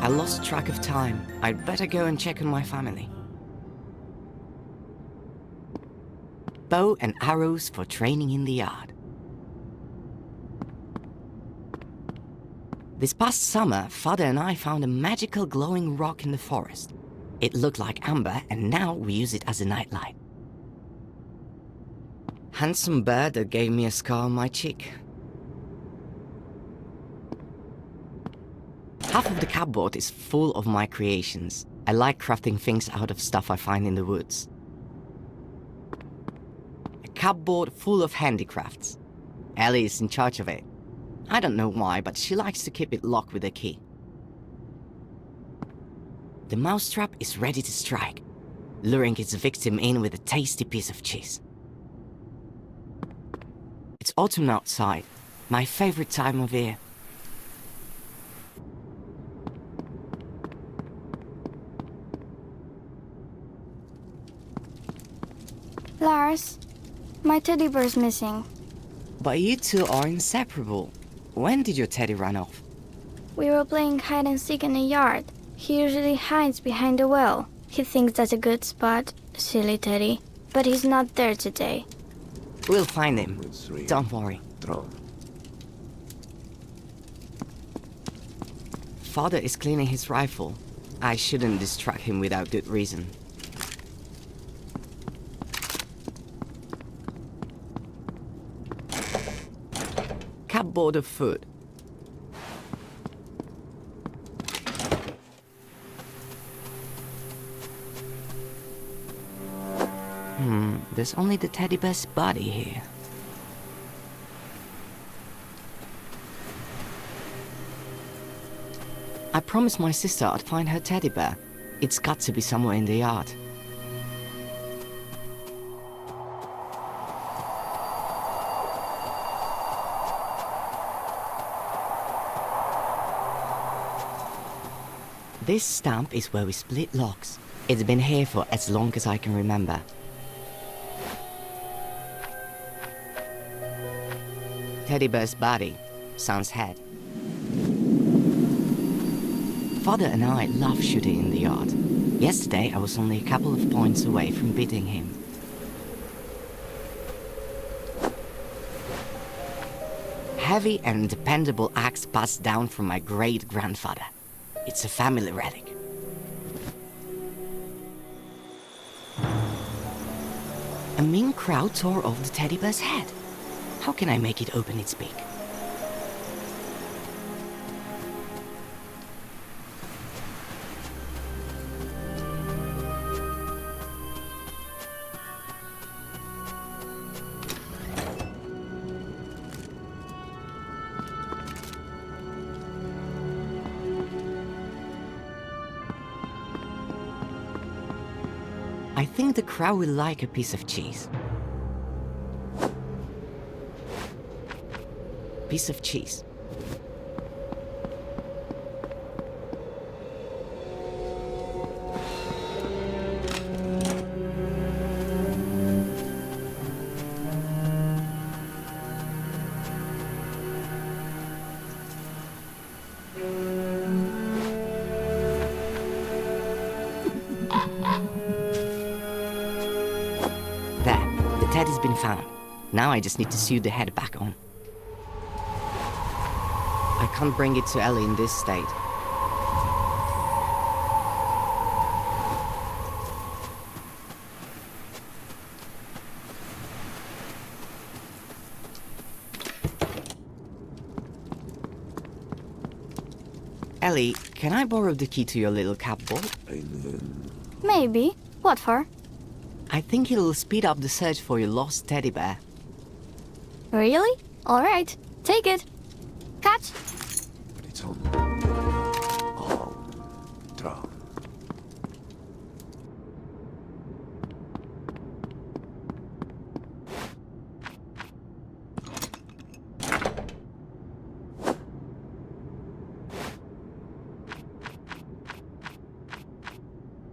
I lost track of time. I'd better go and check on my family. Bow and arrows for training in the yard. This past summer, Father and I found a magical glowing rock in the forest. It looked like amber, and now we use it as a nightlight. Handsome bird that gave me a scar on my cheek. Half of the cupboard is full of my creations. I like crafting things out of stuff I find in the woods. A cupboard full of handicrafts. Ellie is in charge of it. I don't know why, but she likes to keep it locked with a key. The mousetrap is ready to strike, luring its victim in with a tasty piece of cheese. It's autumn outside, my favorite time of year. Lars, my teddy bear's missing. But you two are inseparable. When did your teddy run off? We were playing hide and seek in the yard. He usually hides behind the well. He thinks that's a good spot. Silly teddy. But he's not there today. We'll find him. Don't worry. Father is cleaning his rifle. I shouldn't distract him without good reason. Cupboard of food. There's only the teddy bear's body here. I promised my sister I'd find her teddy bear. It's got to be somewhere in the yard. This stamp is where we split locks. It's been here for as long as I can remember. Teddy bear's body, son's head. Father and I love shooting in the yard. Yesterday I was only a couple of points away from beating him. Heavy and dependable axe passed down from my great-grandfather. It's a family relic. A mean crowd tore off the teddy bear's head. How can I make it open its beak? I think the crowd will like a piece of cheese. Piece of cheese. There, the teddy's been found. Now I just need to sew the head back on. I can't bring it to Ellie in this state. Ellie, can I borrow the key to your little cupboard? Maybe. What for? I think it'll speed up the search for your lost teddy bear. Really? All right. Take it. Catch.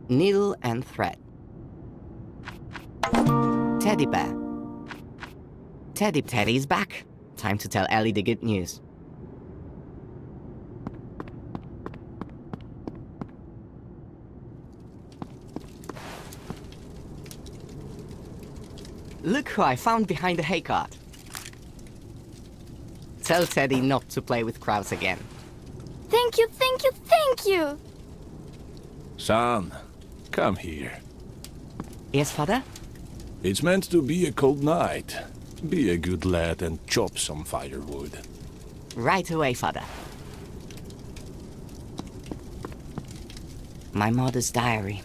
Needle and thread. Teddy bear. Teddy's back. Time to tell Ellie the good news. Look who I found behind the hay cart. Tell Teddy not to play with crowds again. Thank you, thank you, thank you! Son, come here. Yes, father? It's meant to be a cold night. Be a good lad and chop some firewood. Right away, father. My mother's diary.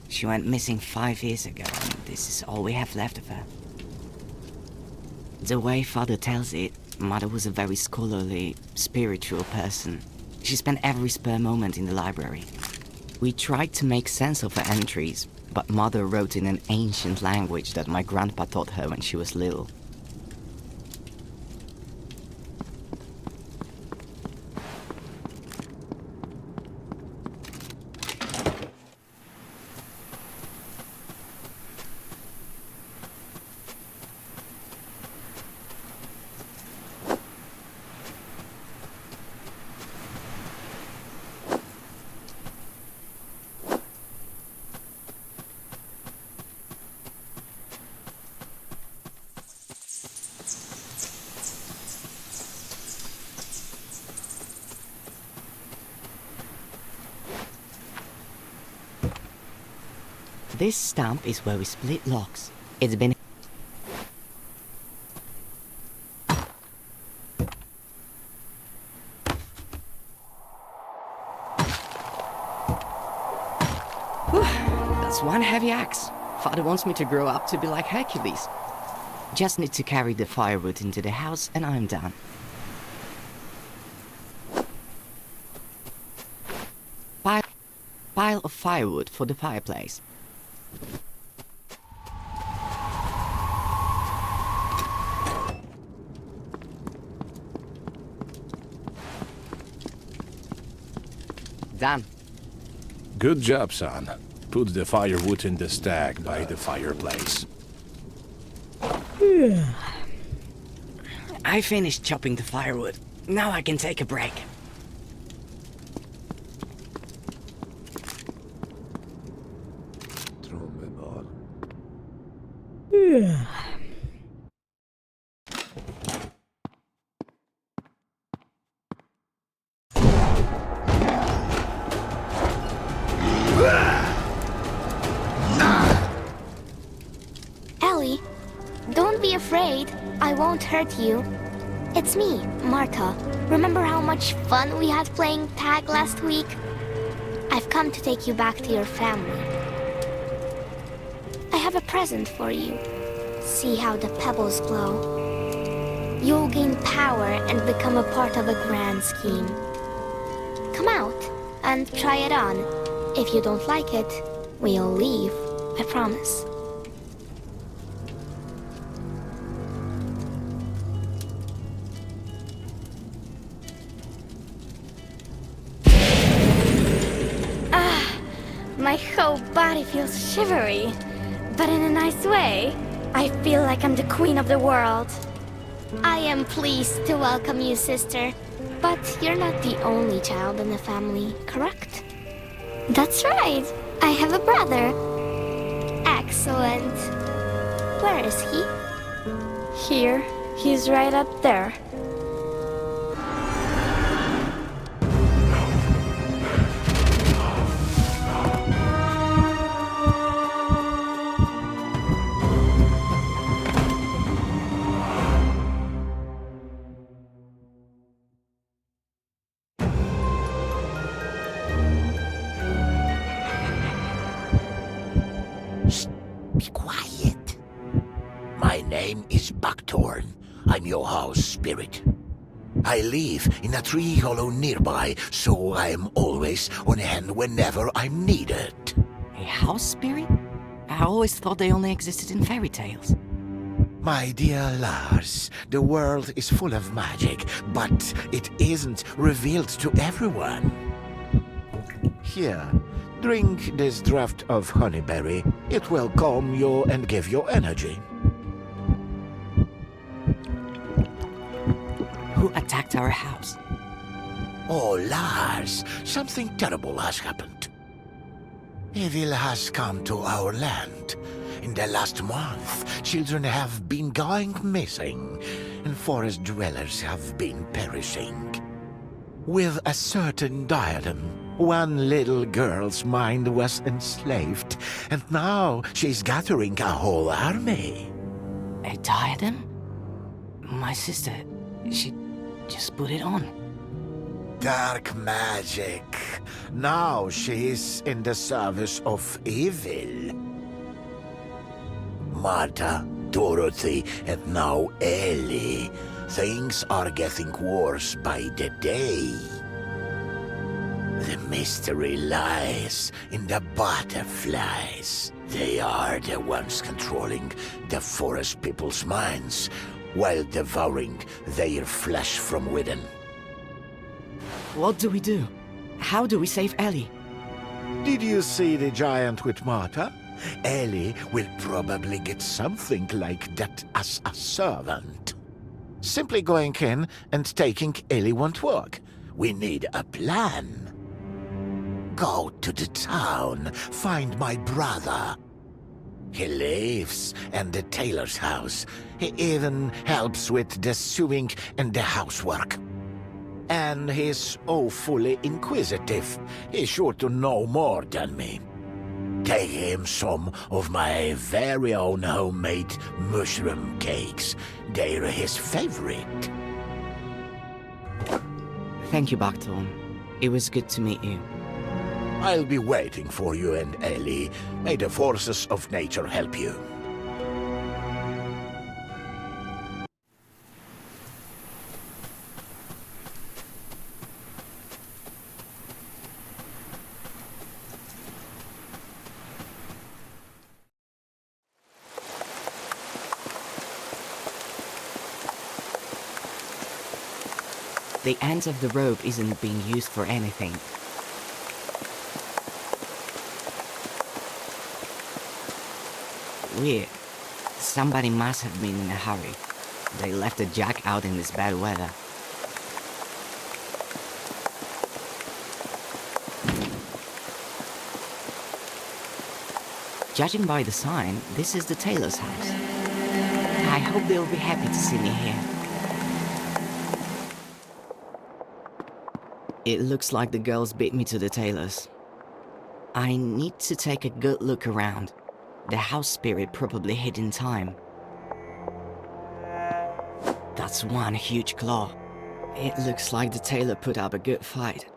She went missing 5 years ago, and this is all we have left of her. The way father tells it, mother was a very scholarly, spiritual person. She spent every spare moment in the library. We tried to make sense of her entries, but mother wrote in an ancient language that my grandpa taught her when she was little. This stamp is where we split locks. It's been... Whew, that's one heavy axe. Father wants me to grow up to be like Hercules. Just need to carry the firewood into the house and I'm done. Pile of firewood for the fireplace. Done. Good job, son. Put the firewood in the stack by the fireplace. I finished chopping the firewood. Now I can take a break. Ellie, don't be afraid. I won't hurt you. It's me, Marta. Remember how much fun we had playing tag last week? I've come to take you back to your family. I have a present for you. See how the pebbles glow. You'll gain power and become a part of a grand scheme. Come out and try it on. If you don't like it, we'll leave. I promise. My whole body feels shivery, but in a nice way. I feel like I'm the queen of the world. I am pleased to welcome you, sister. But you're not the only child in the family, correct? That's right. I have a brother. Excellent. Where is he? Here. He's right up there. Be quiet. My name is Buckthorn. I'm your house spirit. I live in a tree hollow nearby, so I'm always on hand whenever I'm needed. A house spirit? I always thought they only existed in fairy tales. My dear Lars, the world is full of magic, but it isn't revealed to everyone. Here, drink this draught of honeyberry. It will calm you and give you energy. Who attacked our house? Oh, Lars, something terrible has happened. Evil has come to our land. In the last month, children have been going missing, and forest dwellers have been perishing. With a certain diadem, one little girl's mind was enslaved, and now she's gathering a whole army. A diadem? My sister, she just put it on. Dark magic. Now she's in the service of evil. Martha, Dorothy, and now Ellie. Things are getting worse by the day. The mystery lies in the butterflies. They are the ones controlling the forest people's minds while devouring their flesh from within. What do we do? How do we save Ellie? Did you see the giant with Martha? Ellie will probably get something like that as a servant. Simply going in and taking Ellie won't work. We need a plan. Go to the town, find my brother. He lives in the tailor's house. He even helps with the sewing and the housework. And he's awfully inquisitive. He's sure to know more than me. Take him some of my very own homemade mushroom cakes. They're his favorite. Thank you, Buckthorn. It was good to meet you. I'll be waiting for you and Ellie. May the forces of nature help you. The end of the rope isn't being used for anything. Weird. Somebody must have been in a hurry. They left the jack out in this bad weather. Judging by the sign, this is the tailor's house. I hope they'll be happy to see me here. It looks like the girls beat me to the tailor's. I need to take a good look around. The house spirit probably hid in time. That's one huge claw. It looks like the tailor put up a good fight.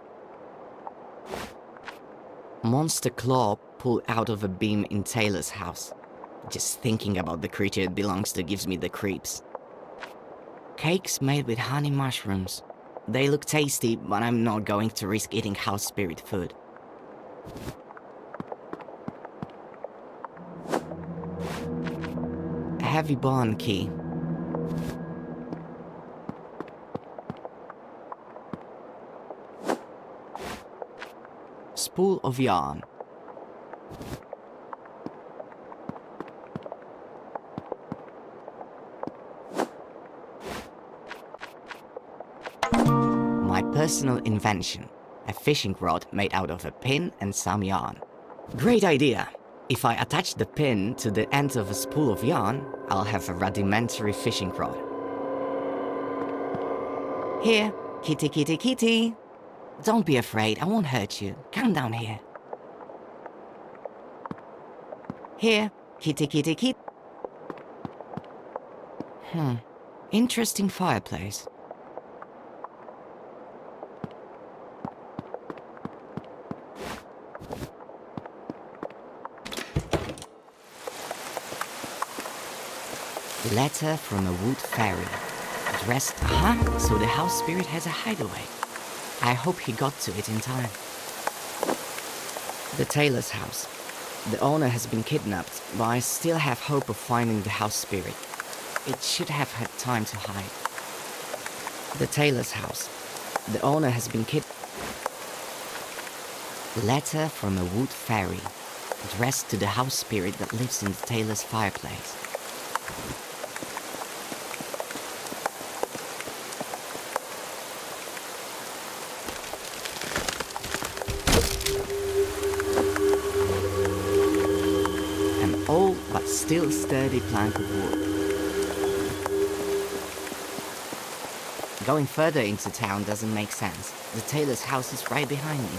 Monster claw pulled out of a beam in tailor's house. Just thinking about the creature it belongs to gives me the creeps. Cakes made with honey mushrooms. They look tasty, but I'm not going to risk eating house spirit food. A heavy barn key. Spool of yarn. My personal invention, a fishing rod made out of a pin and some yarn. Great idea! If I attach the pin to the end of a spool of yarn, I'll have a rudimentary fishing rod. Here, kitty kitty kitty! Don't be afraid, I won't hurt you. Come down here. Here, kitty kitty kitty. Interesting fireplace. Letter from a wood fairy. Dressed, so the house spirit has a hideaway. I hope he got to it in time. The tailor's house. The owner has been kidnapped, but I still have hope of finding the house spirit. It should have had time to hide. The tailor's house. The owner has been Letter from a wood fairy. Addressed to the house spirit that lives in the tailor's fireplace. still sturdy plank of wood. Going further into town doesn't make sense. The tailor's house is right behind me.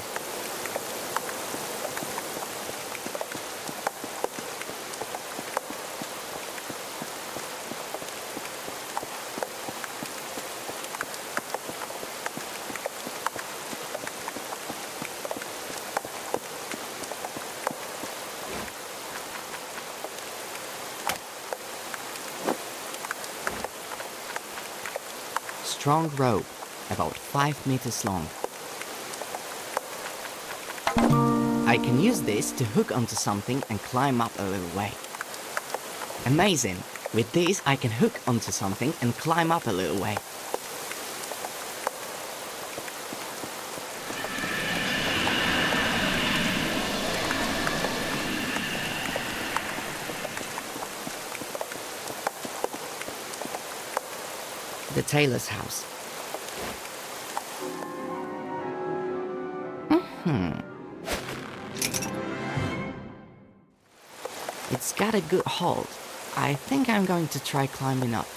Strong rope, about 5 meters long. I can use this to hook onto something and climb up a little way. Amazing! With this I can hook onto something and climb up a little way. The tailor's house. It's got a good hold. I think I'm going to try climbing up.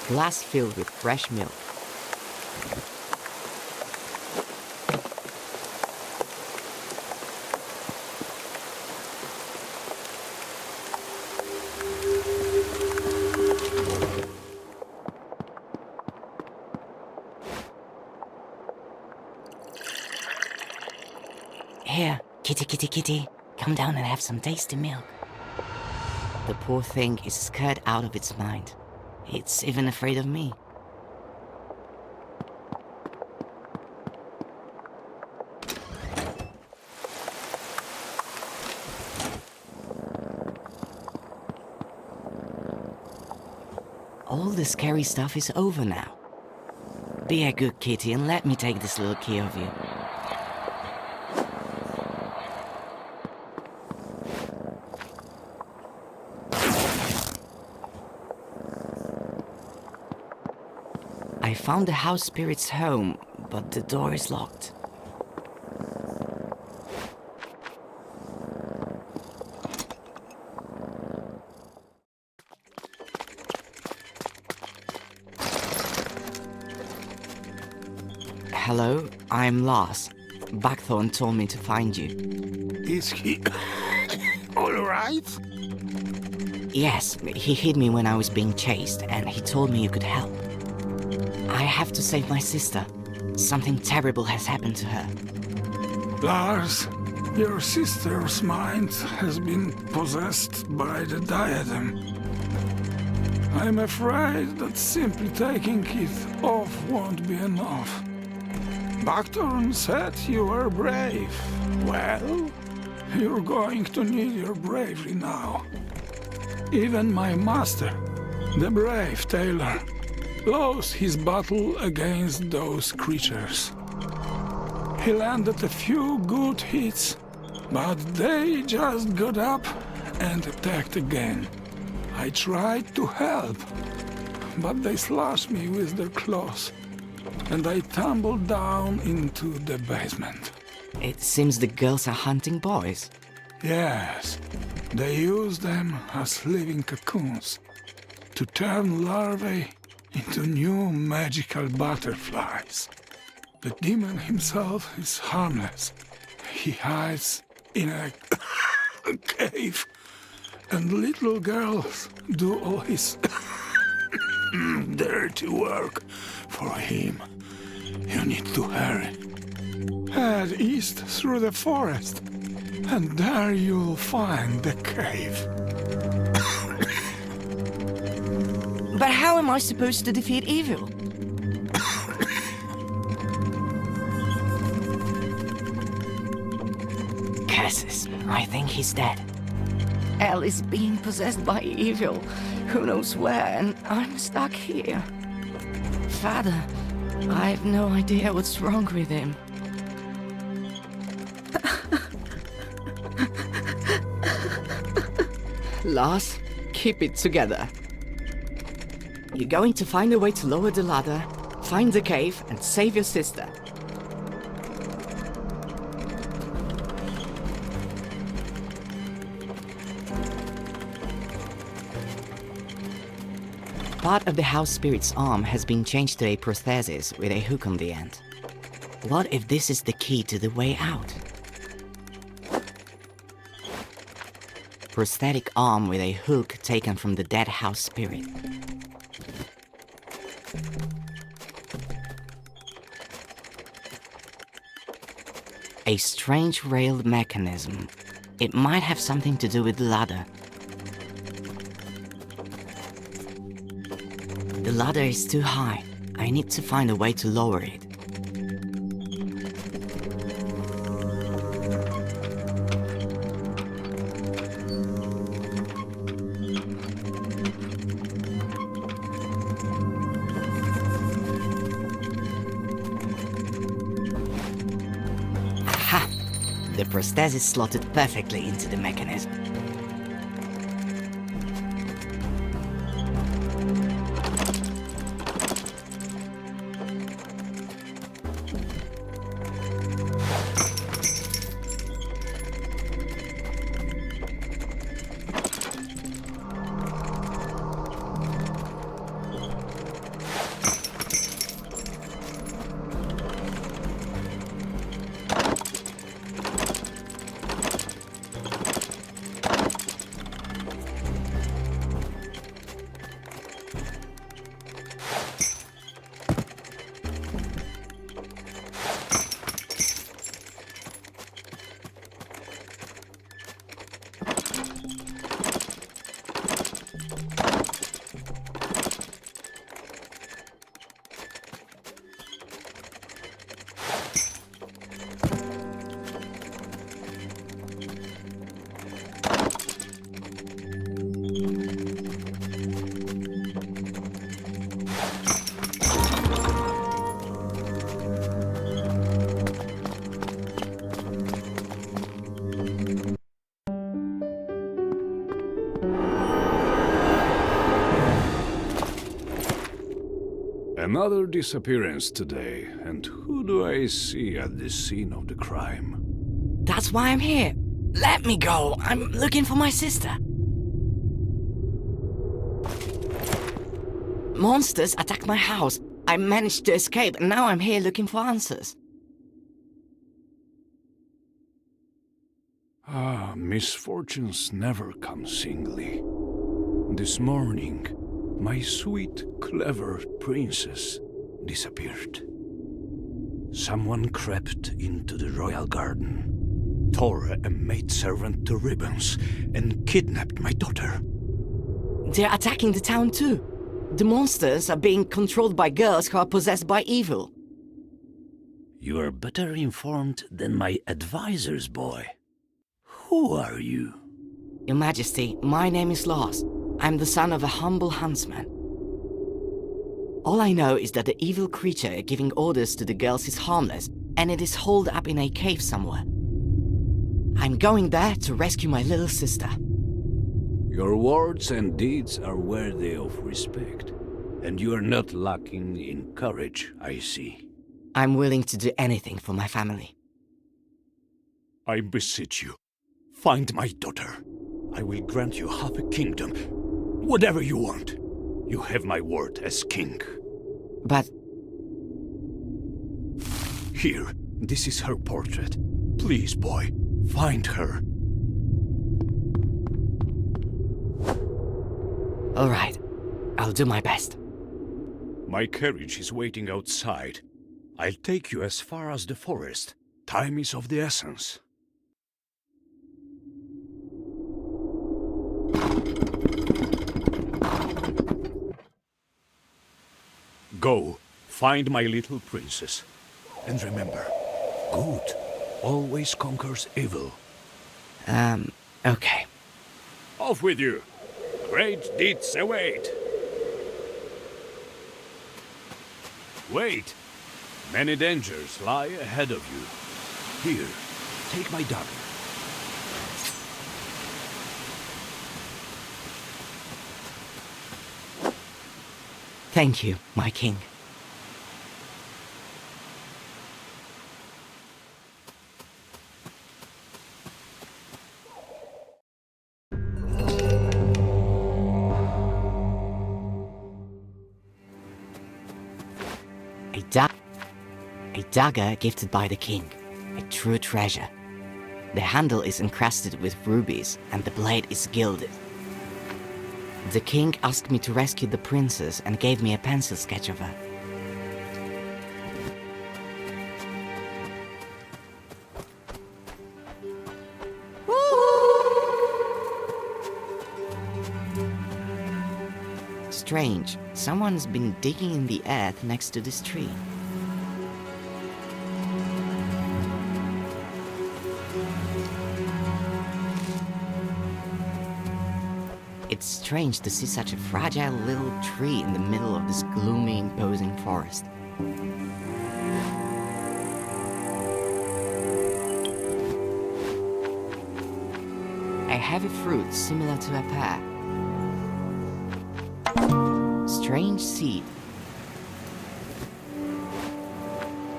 Glass filled with fresh milk. Here, kitty, kitty, kitty, come down and have some tasty milk. The poor thing is scared out of its mind. It's even afraid of me. All the scary stuff is over now. Be a good kitty and let me take this little key of you. I found the house spirit's home, but the door is locked. Hello, I'm Lars. Buckthorn told me to find you. Is he all right? Yes, he hid me when I was being chased, and he told me you could help. I have to save my sister. Something terrible has happened to her. Lars, your sister's mind has been possessed by the diadem. I'm afraid that simply taking it off won't be enough. Buckthorn said you were brave. Well, you're going to need your bravery now. Even my master, the brave tailor, lost his battle against those creatures. He landed a few good hits, but they just got up and attacked again. I tried to help, but they slashed me with their claws, and I tumbled down into the basement. It seems the girls are hunting boys. Yes, they use them as living cocoons to turn larvae into new magical butterflies. The demon himself is harmless. He hides in a cave, and little girls do all his dirty work for him. You need to hurry. Head east through the forest, and there you'll find the cave. But how am I supposed to defeat evil? Curses, I think he's dead. Elle is being possessed by evil. Who knows where, and I'm stuck here. Father, I have no idea what's wrong with him. Lars, keep it together. You're going to find a way to lower the ladder, find the cave, and save your sister. Part of the house spirit's arm has been changed to a prosthesis with a hook on the end. What if this is the key to the way out? Prosthetic arm with a hook taken from the dead house spirit. A strange railed mechanism. It might have something to do with the ladder. The ladder is too high. I need to find a way to lower it. Aha! The prosthesis slotted perfectly into the mechanism. Another disappearance today, and who do I see at the scene of the crime? That's why I'm here. Let me go. I'm looking for my sister. Monsters attacked my house. I managed to escape, and now I'm here looking for answers. Ah, misfortunes never come singly. This morning, my sweet, clever princess disappeared. Someone crept into the royal garden, tore a maidservant to ribbons, and kidnapped my daughter. They're attacking the town too. The monsters are being controlled by girls who are possessed by evil. You are better informed than my advisors, boy. Who are you? Your Majesty, my name is Lars. I'm the son of a humble huntsman. All I know is that the evil creature giving orders to the girls is harmless, and it is holed up in a cave somewhere. I'm going there to rescue my little sister. Your words and deeds are worthy of respect, and you are not lacking in courage, I see. I'm willing to do anything for my family. I beseech you, find my daughter. I will grant you half a kingdom. Whatever you want. You have my word as king. But here, this is her portrait. Please, boy, find her. all right, I'll do my best. My carriage is waiting outside. I'll take you as far as the forest. Time is of the essence. Go, find my little princess. And remember, good always conquers evil. Okay. Off with you. Great deeds await. Wait! Many dangers lie ahead of you. Here, take my dagger. Thank you, my king. A dagger gifted by the king, a true treasure. The handle is encrusted with rubies and the blade is gilded. The king asked me to rescue the princess and gave me a pencil sketch of her. Strange, someone's been digging in the earth next to this tree. It's strange to see such a fragile little tree in the middle of this gloomy, imposing forest. A heavy fruit similar to a pear. Strange seed.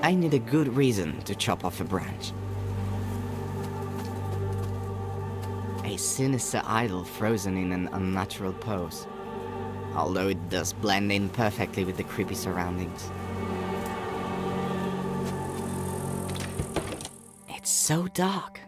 I need a good reason to chop off a branch. A sinister idol frozen in an unnatural pose, although it does blend in perfectly with the creepy surroundings. It's so dark.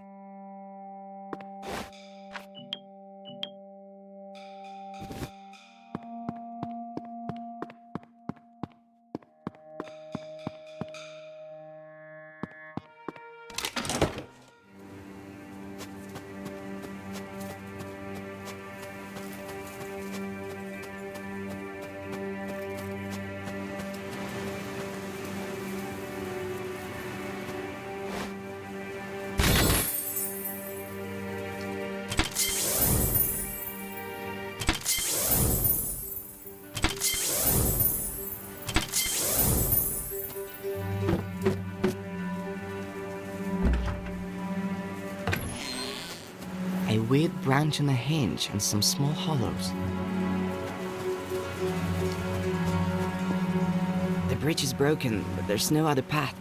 A weird branch on a hinge and some small hollows. The bridge is broken, but there's no other path.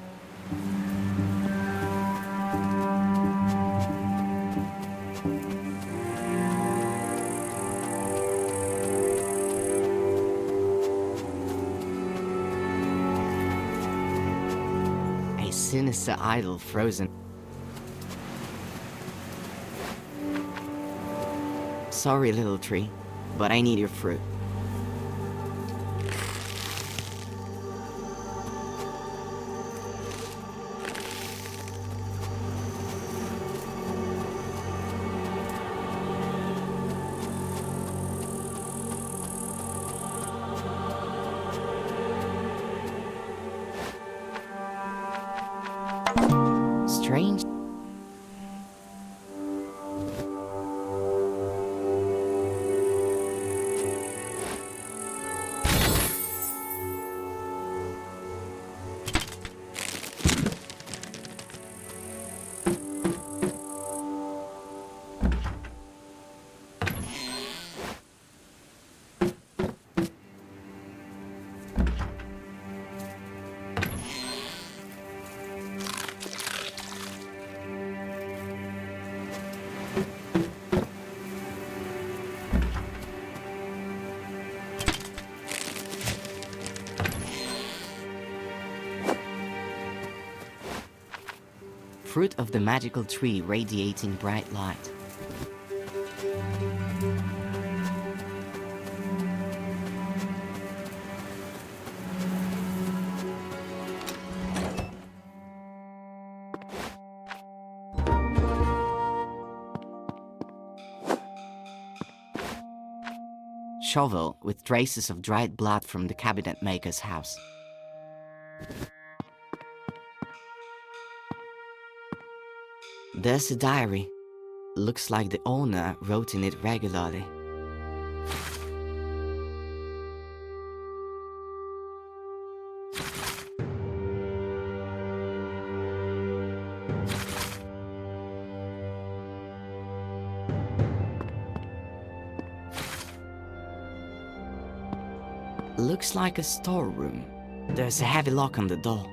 A sinister idol frozen. Sorry, little tree, but I need your fruit. Strange. Fruit of the magical tree radiating bright light. Shovel with traces of dried blood from the cabinet maker's house. There's a diary. Looks like the owner wrote in it regularly. Looks like a storeroom. There's a heavy lock on the door.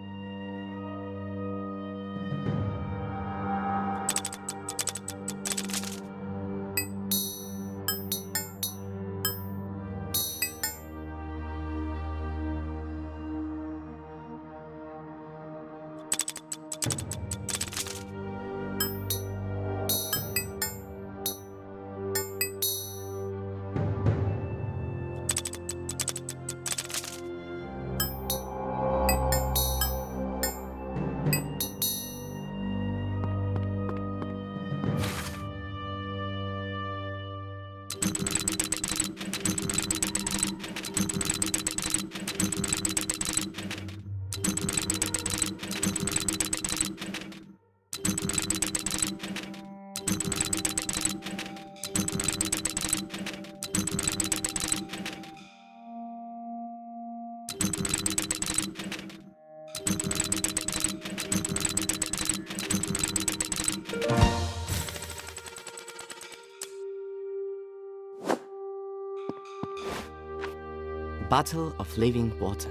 Bottle of living water.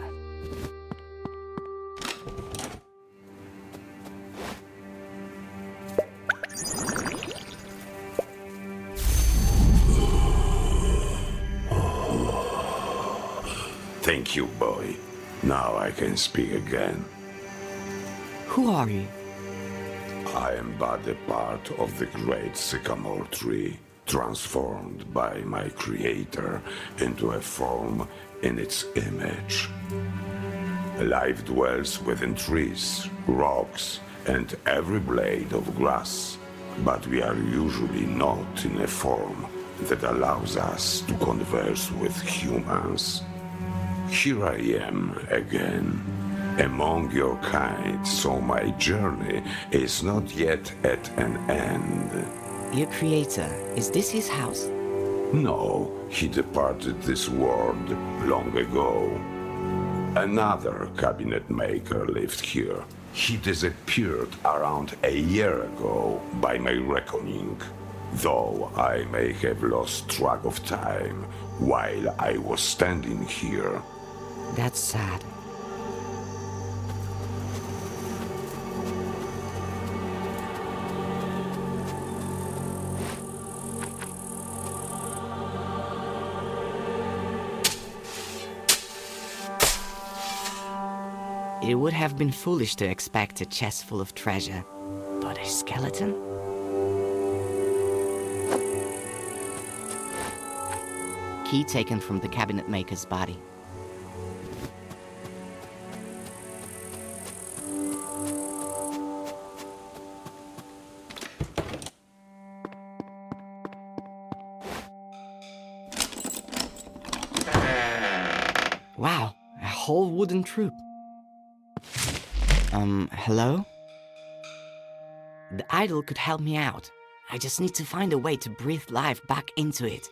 Thank you, boy. Now I can speak again. Who are you? I am but a part of the great sycamore tree, transformed by my creator into a form in its image. Life dwells within trees, rocks, and every blade of grass, but we are usually not in a form that allows us to converse with humans. Here I am again, among your kind, so my journey is not yet at an end. Your creator, is this his house? No, he departed this world long ago. Another cabinet maker lived here. He disappeared around a year ago, by my reckoning, though I may have lost track of time while I was standing here. That's sad. It would have been foolish to expect a chest full of treasure, but a skeleton? Key taken from the cabinet maker's body. Wow, a whole wooden troop. Hello? The idol could help me out. I just need to find a way to breathe life back into it.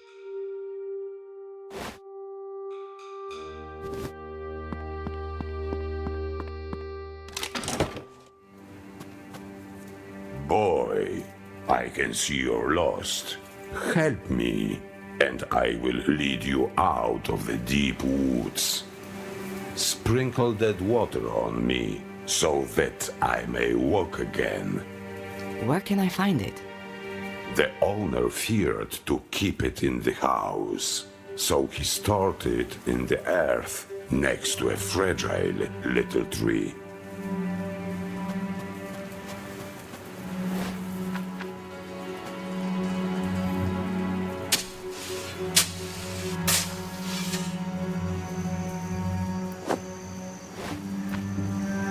Boy, I can see you're lost. Help me, and I will lead you out of the deep woods. Sprinkle that water on me, so that I may walk again. Where can I find it? The owner feared to keep it in the house, so he stored it in the earth next to a fragile little tree.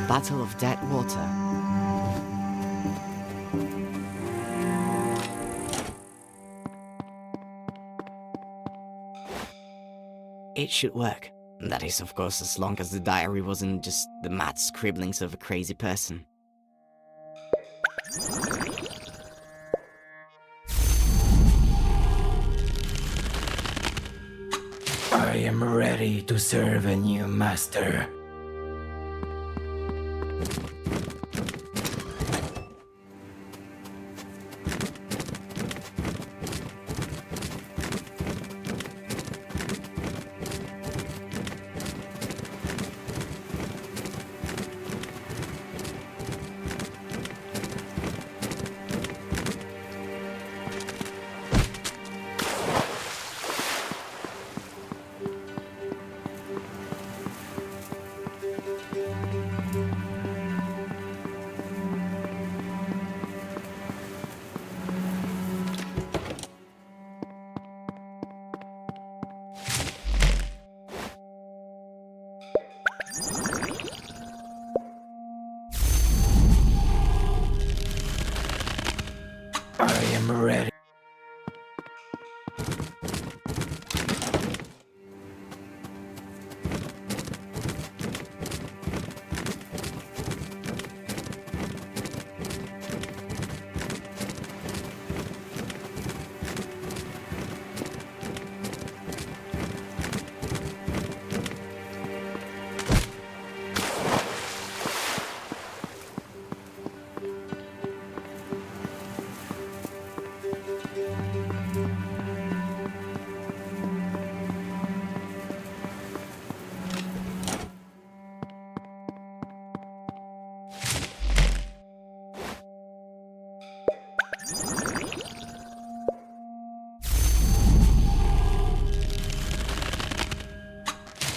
Bottle of dead water. It should work. That is, of course, as long as the diary wasn't just the mad scribblings of a crazy person. I am ready to serve a new master. I am ready.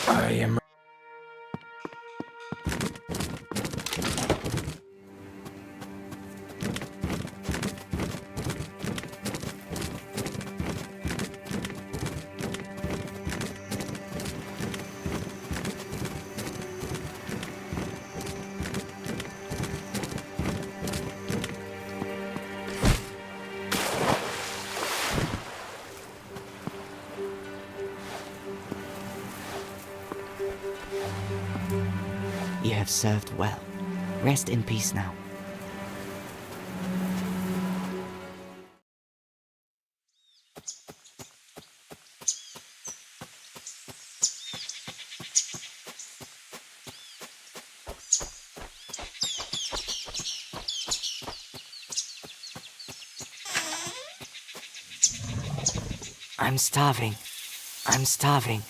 I am. You have served well. Rest in peace now. I'm starving. I'm starving.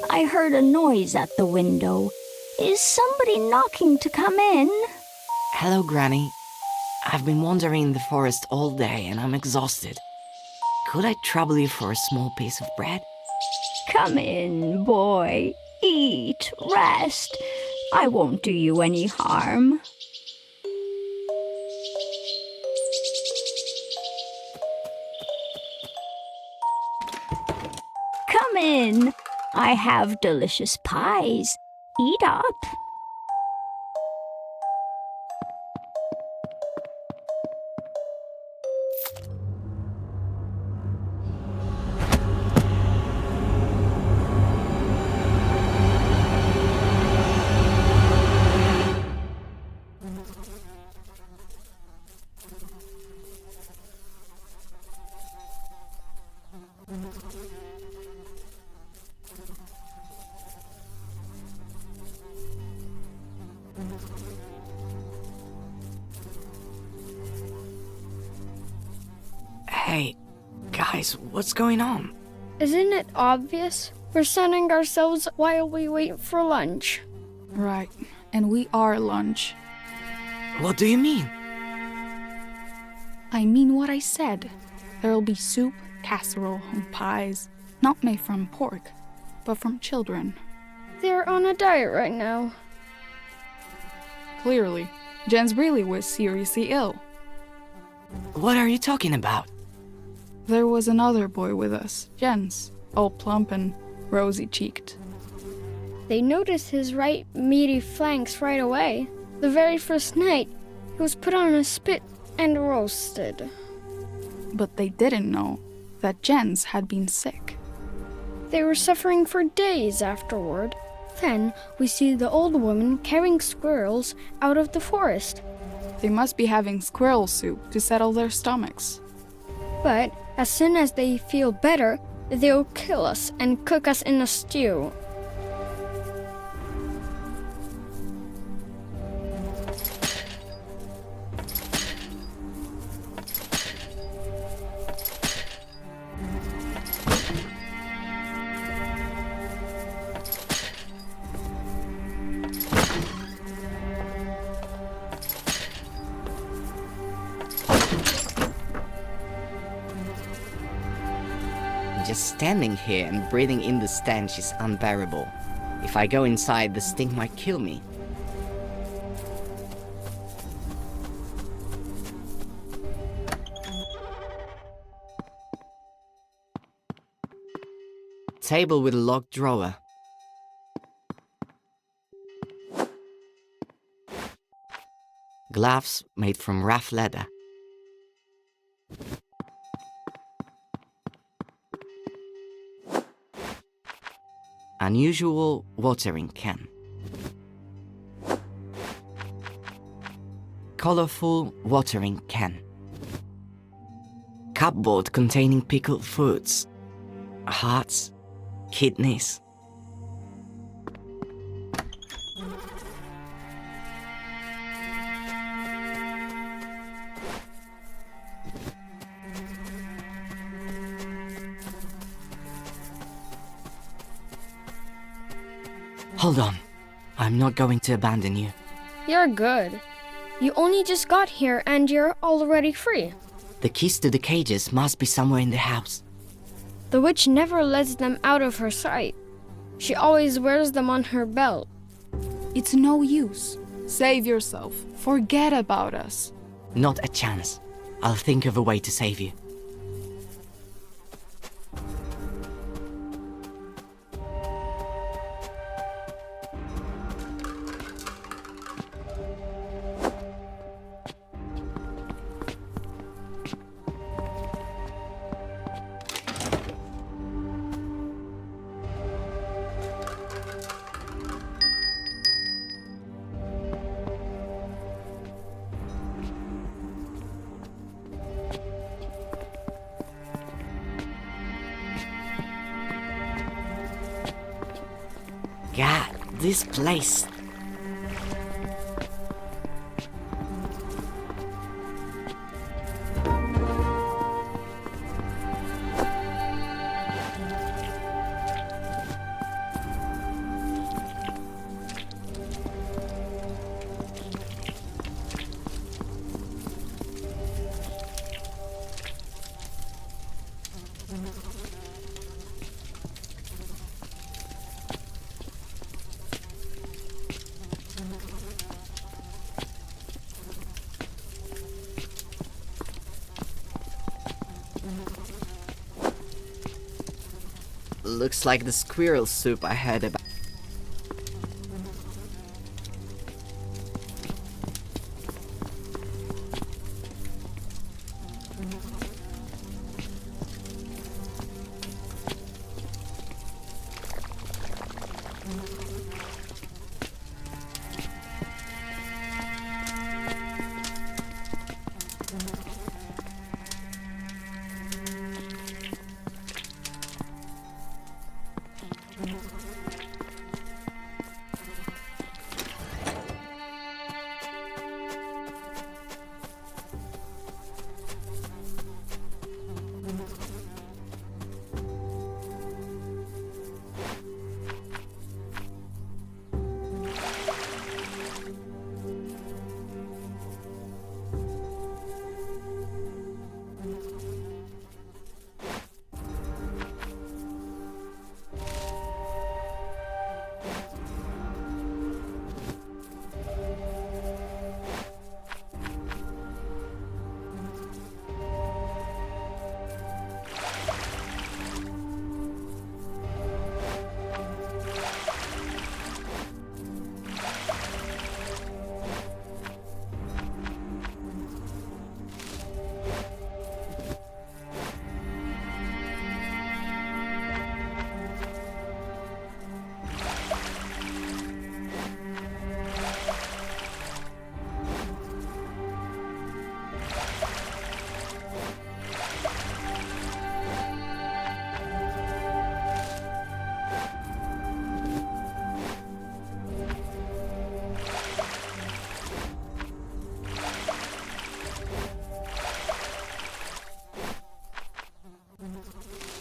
I heard a noise at the window. Is somebody knocking to come in? Hello, Granny. I've been wandering in the forest all day and I'm exhausted. Could I trouble you for a small piece of bread? Come in, boy. Eat, rest. I won't do you any harm. Come in. I have delicious pies. Eat up. Hey, guys, what's going on? Isn't it obvious? We're sunning ourselves while we wait for lunch. Right, and we are lunch. What do you mean? I mean what I said. There'll be soup, casserole, and pies, not made from pork, but from children. They're on a diet right now. Clearly, Jens really was seriously ill. What are you talking about? There was another boy with us, Jens, all plump and rosy-cheeked. They noticed his right meaty flanks right away. The very first night, he was put on a spit and roasted. But they didn't know that Jens had been sick. They were suffering for days afterward. Then we see the old woman carrying squirrels out of the forest. They must be having squirrel soup to settle their stomachs. But as soon as they feel better, they'll kill us and cook us in a stew. Just standing here and breathing in the stench is unbearable. If I go inside, the stink might kill me. Table with a locked drawer. Gloves made from rough leather. Unusual watering can. Colorful watering can. Cupboard containing pickled foods. Hearts, kidneys. Hold on. I'm not going to abandon you. You're good. You only just got here and you're already free. The keys to the cages must be somewhere in the house. The witch never lets them out of her sight. She always wears them on her belt. It's no use. Save yourself. Forget about us. Not a chance. I'll think of a way to save you. God, this place. Looks like the squirrel soup I heard about.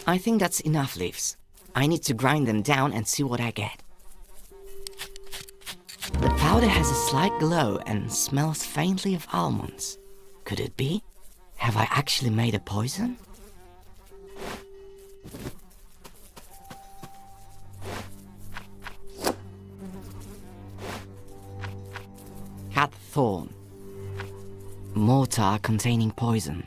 I think that's enough leaves. I need to grind them down and see what I get. The powder has a slight glow and smells faintly of almonds. Could it be? Have I actually made a poison? Cat thorn. Mortar containing poison.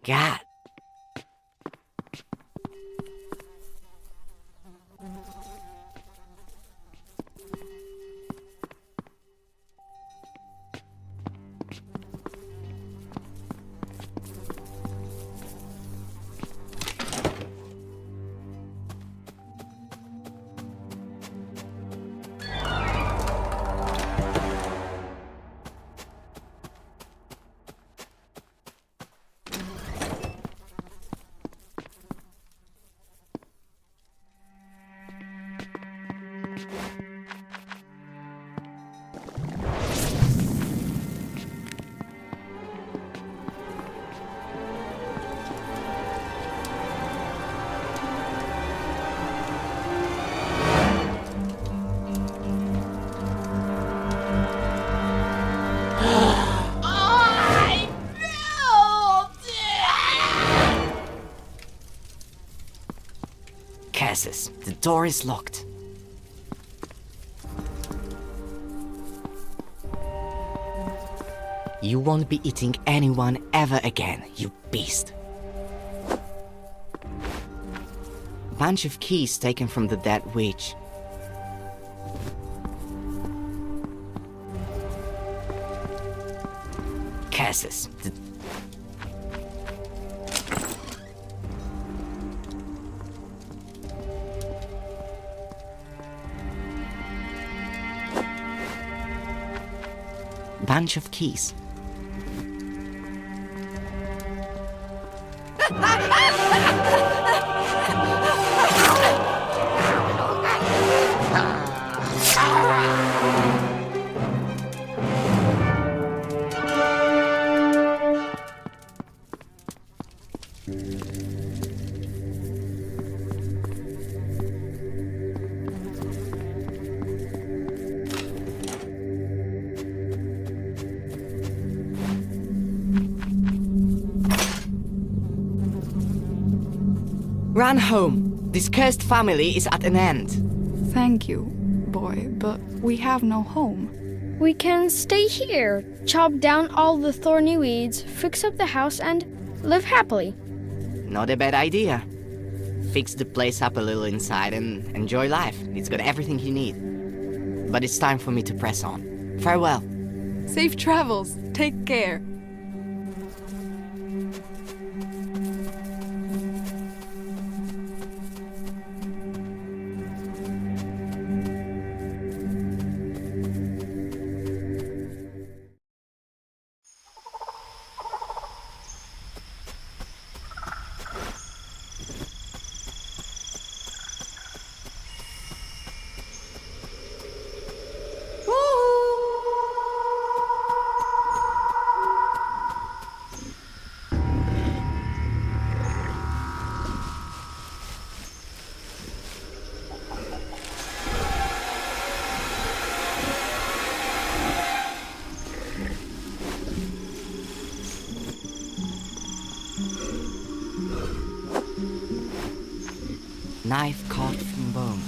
God. Cassis, the door is locked. You won't be eating anyone ever again, you beast. Bunch of keys taken from the dead witch. Cassis, the... bunch of keys. Run home. This cursed family is at an end. Thank you, boy, but we have no home. We can stay here, chop down all the thorny weeds, fix up the house, and live happily. Not a bad idea. Fix the place up a little inside and enjoy life. It's got everything you need. But it's time for me to press on. Farewell. Safe travels. Take care. Knife carved from bone.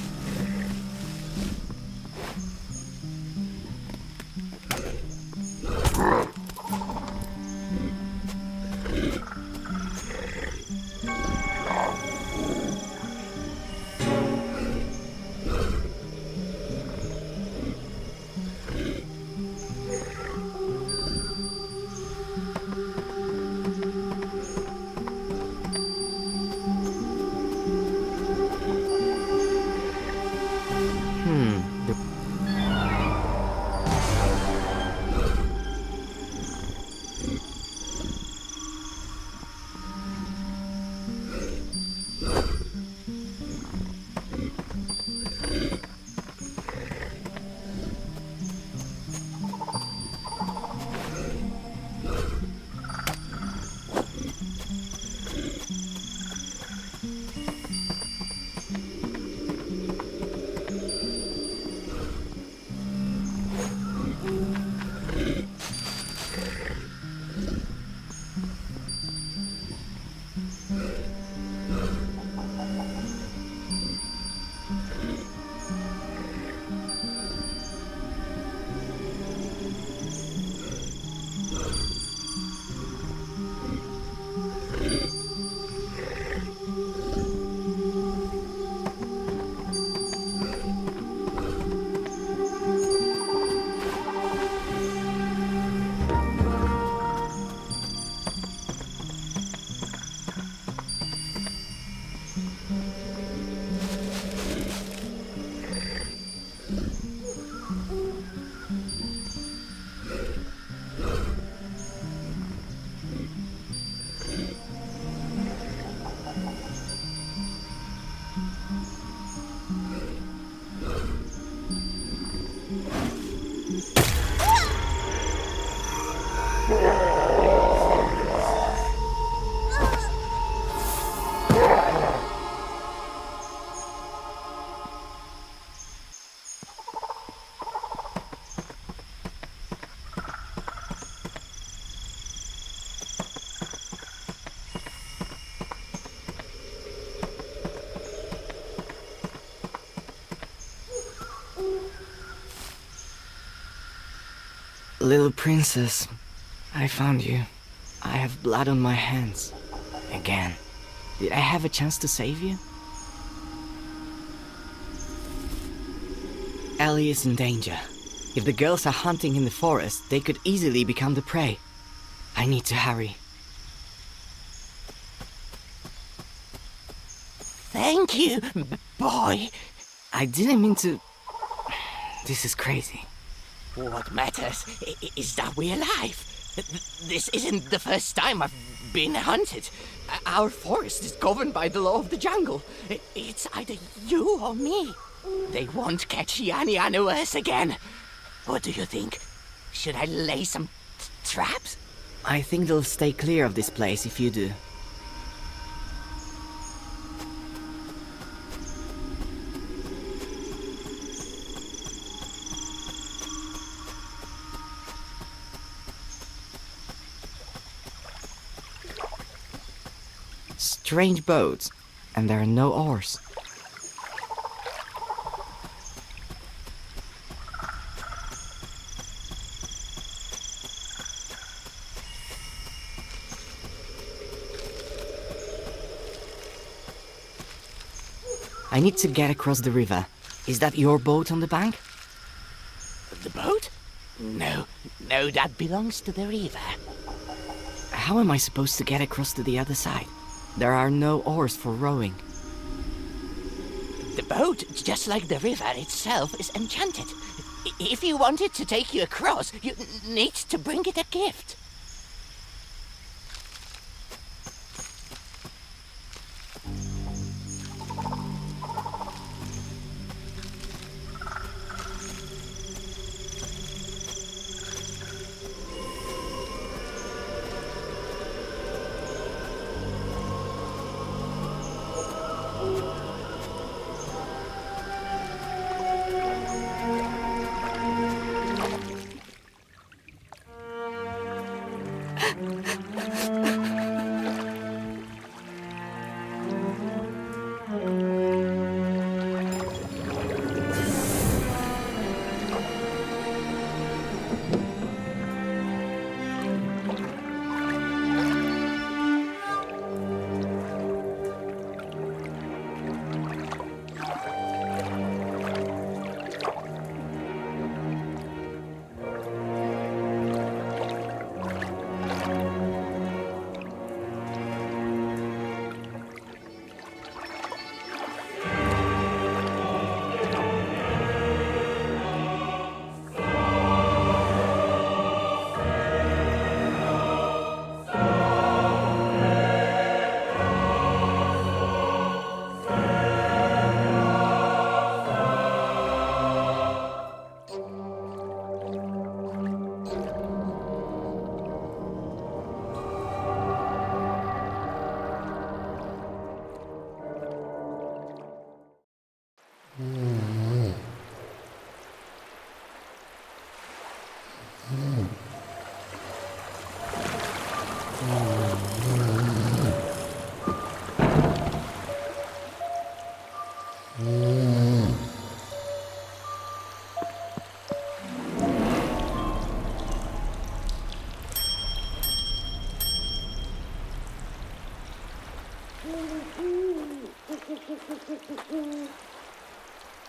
Little princess, I found you. I have blood on my hands. Again. Did I have a chance to save you? Ellie is in danger. If the girls are hunting in the forest, they could easily become the prey. I need to hurry. Thank you, boy. I didn't mean to... This is crazy. What matters is that we're alive. This isn't the first time I've been hunted. Our forest is governed by the law of the jungle. It's either you or me. They won't catch Yanni unawares again. What do you think? Should I lay some traps? I think they'll stay clear of this place if you do. Strange boats, and there are no oars. I need to get across the river. Is that your boat on the bank? The boat? No, that belongs to the river. How am I supposed to get across to the other side? There are no oars for rowing. The boat, just like the river itself, is enchanted. If you want it to take you across, you need to bring it a gift.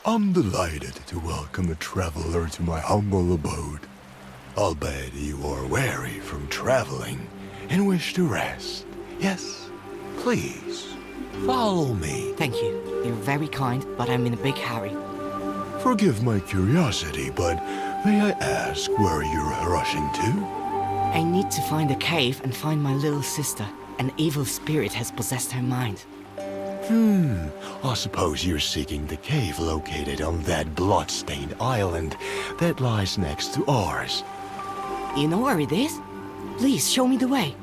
I'm delighted to welcome a traveler to my humble abode. I'll bet you are weary from traveling and wish to rest. Yes, please, follow me. Thank you. You're very kind, but I'm in a big hurry. Forgive my curiosity, but may I ask where you're rushing to? I need to find a cave and find my little sister. An evil spirit has possessed her mind. I suppose you're seeking the cave located on that blood-stained island that lies next to ours. You know where it is? Please, show me the way.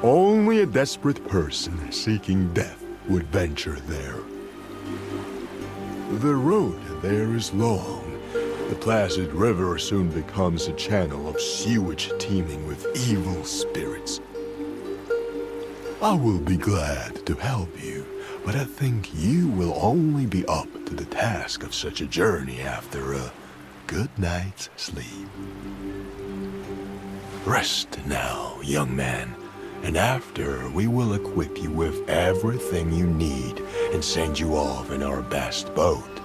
Only a desperate person seeking death would venture there. The road there is long. The placid river soon becomes a channel of sewage teeming with evil spirits. I will be glad to help you, but I think you will only be up to the task of such a journey after a good night's sleep. Rest now, young man, and after we will equip you with everything you need and send you off in our best boat.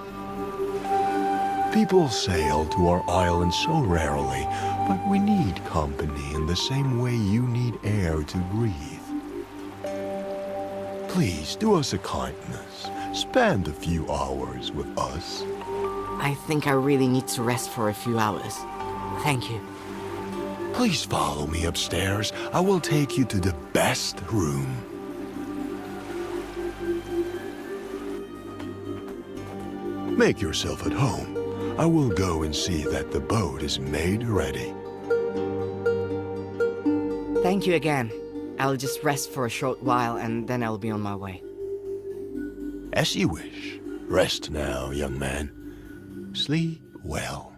People sail to our island so rarely, but we need company in the same way you need air to breathe. Please do us a kindness. Spend a few hours with us. I think I really need to rest for a few hours. Thank you. Please follow me upstairs. I will take you to the best room. Make yourself at home. I will go and see that the boat is made ready. Thank you again. I'll just rest for a short while and then I'll be on my way. As you wish. Rest now, young man. Sleep well.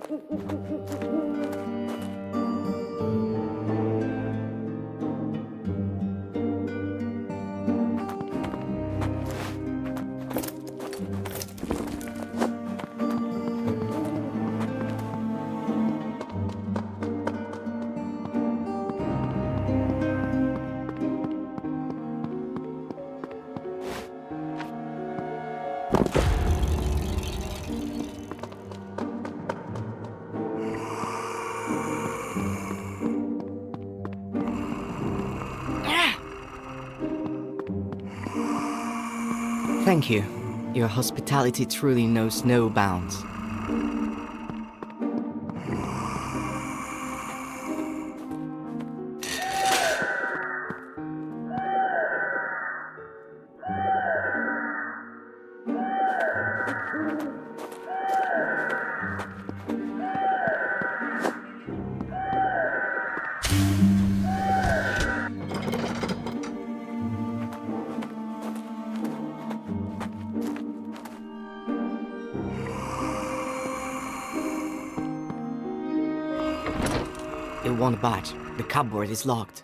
Thank you. Your hospitality truly knows no bounds. It won't budge. The cupboard is locked.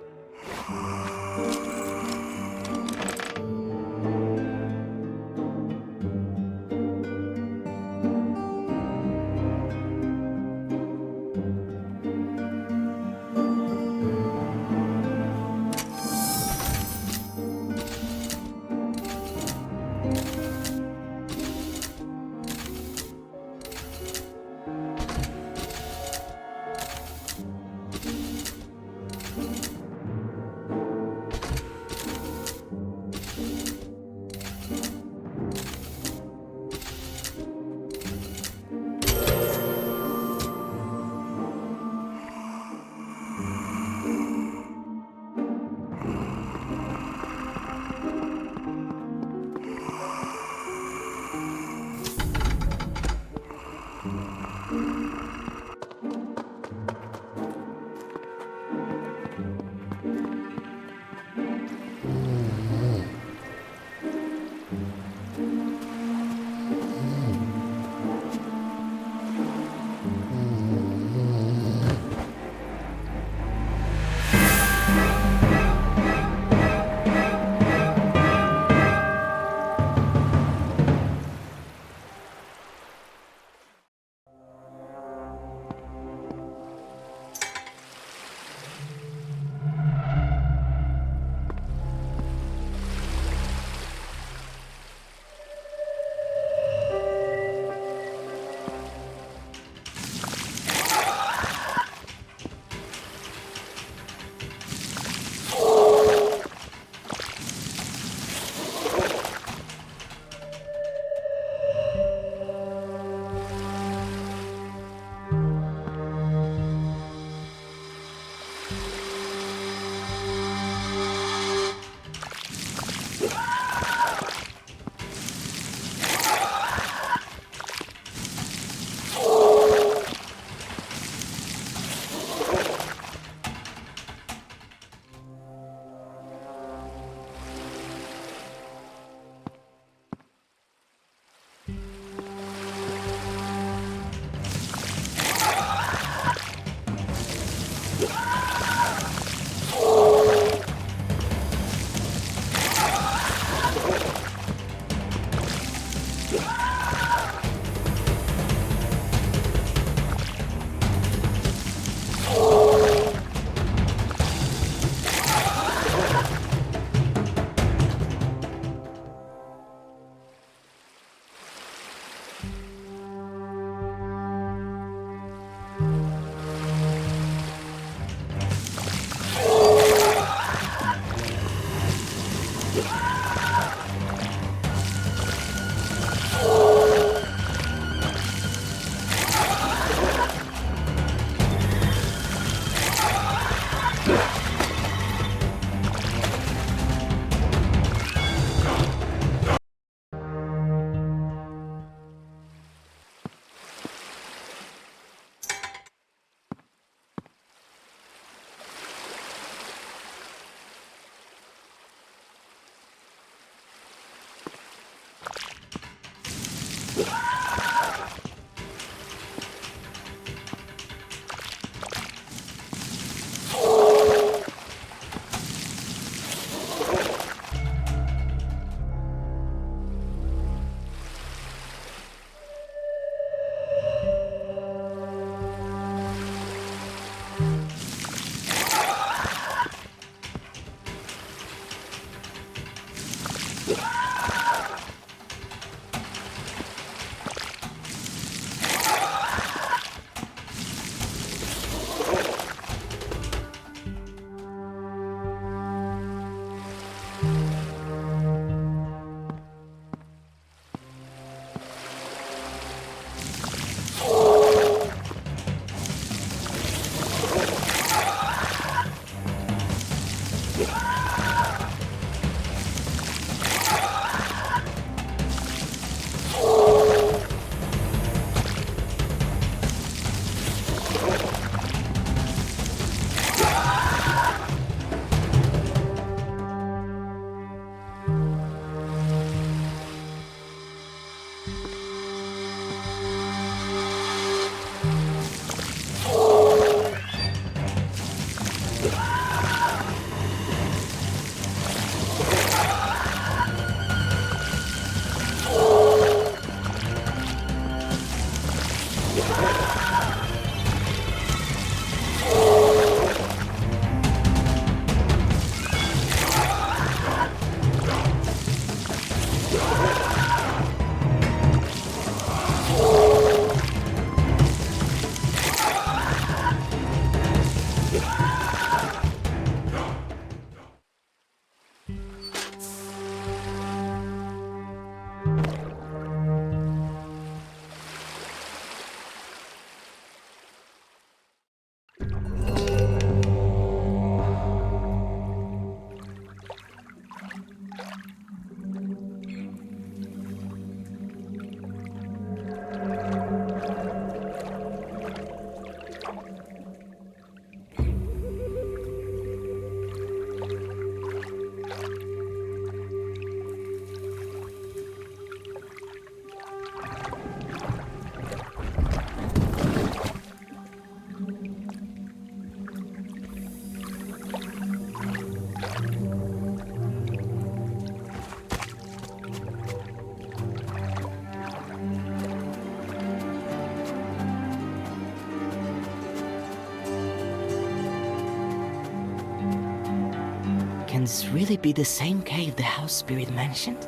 Can this really be the same cave the house spirit mentioned?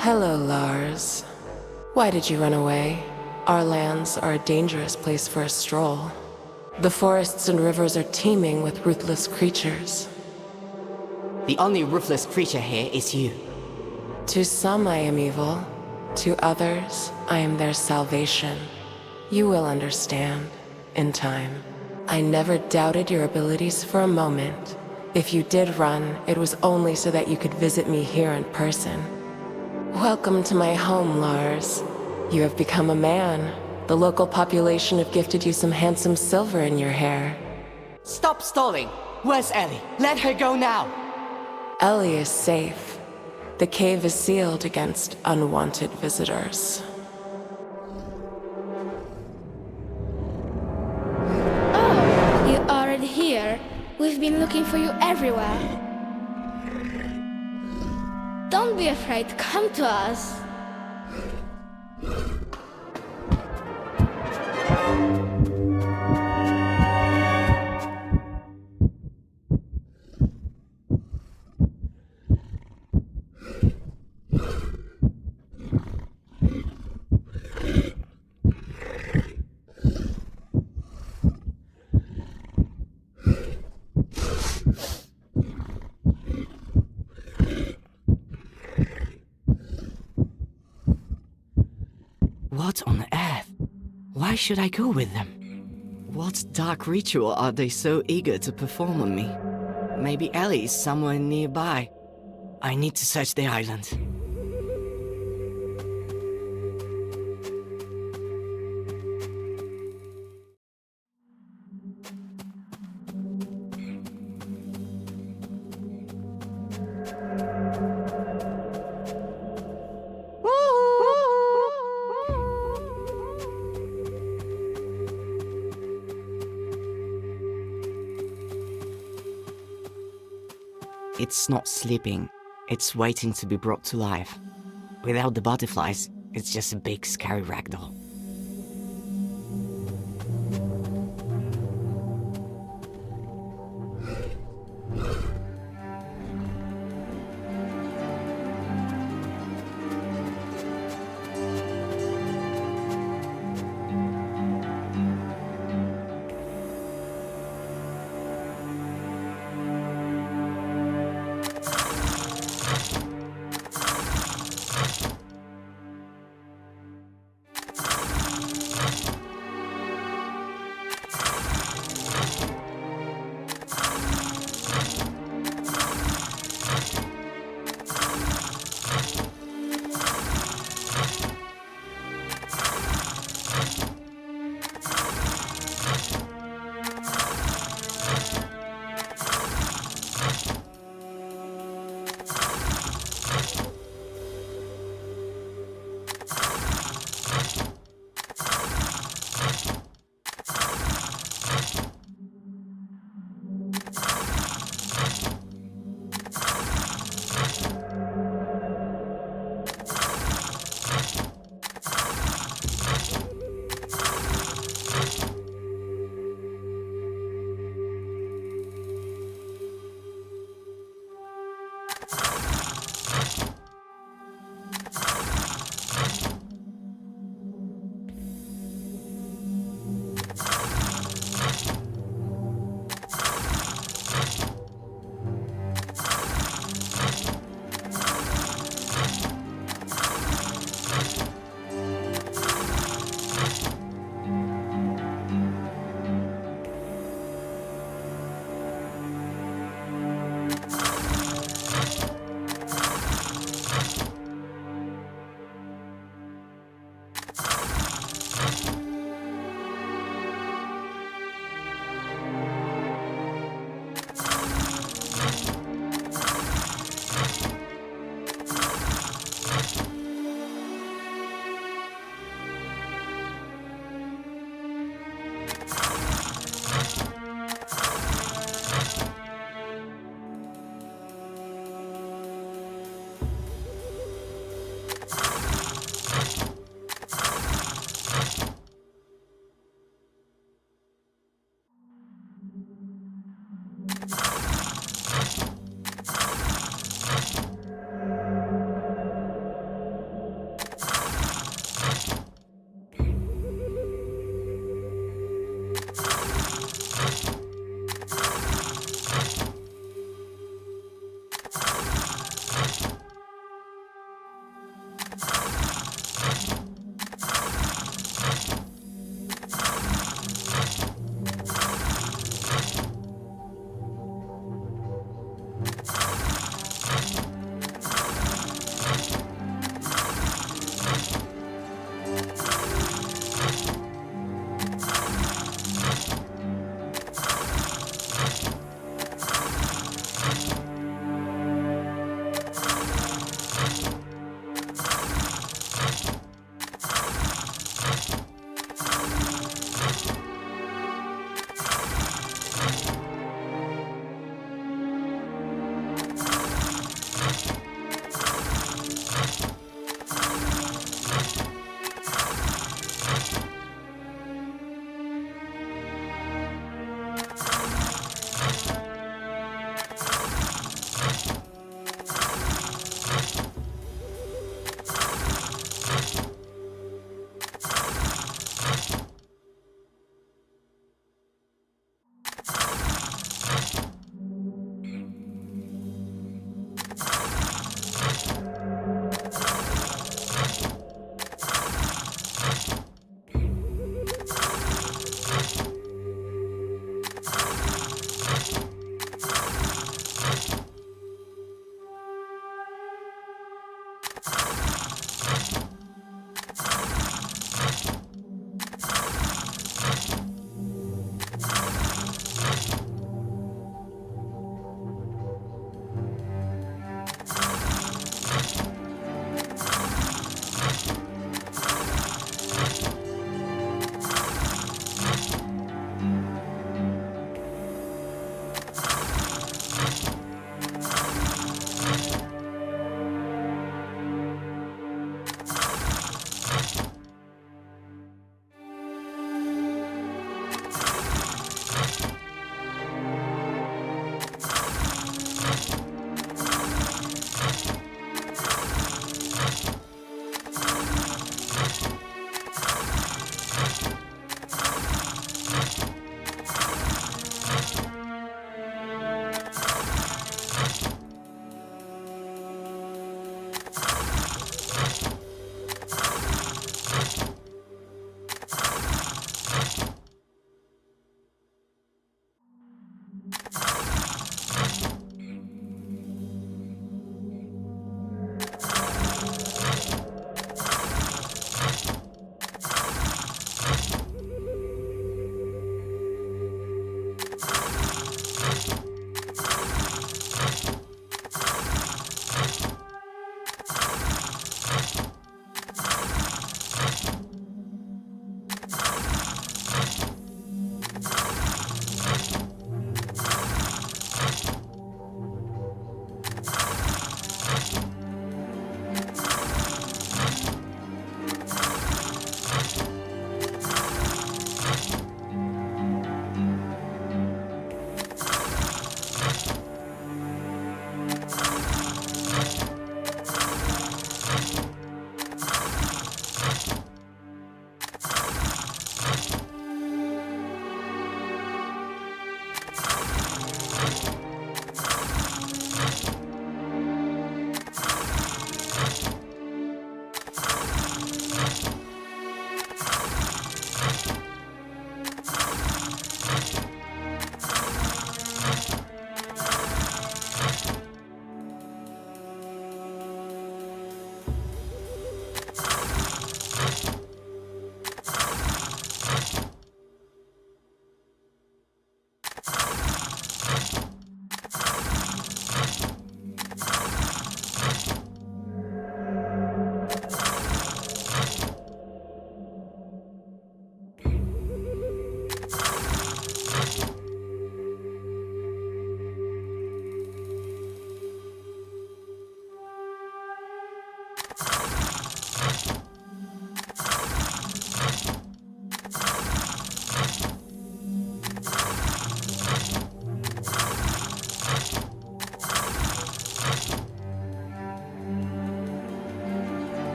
Hello, Lars. Why did you run away? Our lands are a dangerous place for a stroll. The forests and rivers are teeming with ruthless creatures. The only ruthless creature here is you. To some I am evil. To others, I am their salvation. You will understand, in time. I never doubted your abilities for a moment. If you did run, it was only so that you could visit me here in person. Welcome to my home, Lars. You have become a man. The local population have gifted you some handsome silver in your hair. Stop stalling! Where's Ellie? Let her go now! Ellie is safe. The cave is sealed against unwanted visitors. Oh, you're already here. We've been looking for you everywhere. Don't be afraid, come to us. What on earth? Why should I go with them? What dark ritual are they so eager to perform on me? Maybe Ellie is somewhere nearby. I need to search the island. It's not sleeping, it's waiting to be brought to life. Without the butterflies, it's just a big scary ragdoll.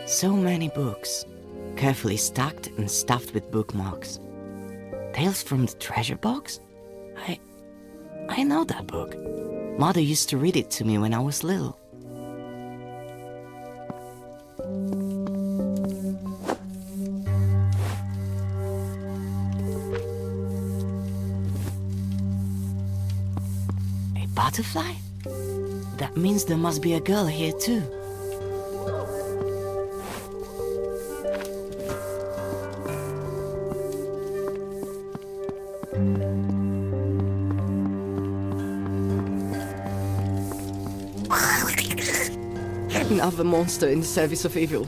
So many books, carefully stacked and stuffed with bookmarks. Tales from the Treasure Box? I know that book. Mother used to read it to me when I was little. A butterfly? That means there must be a girl here too. Another monster in the service of evil.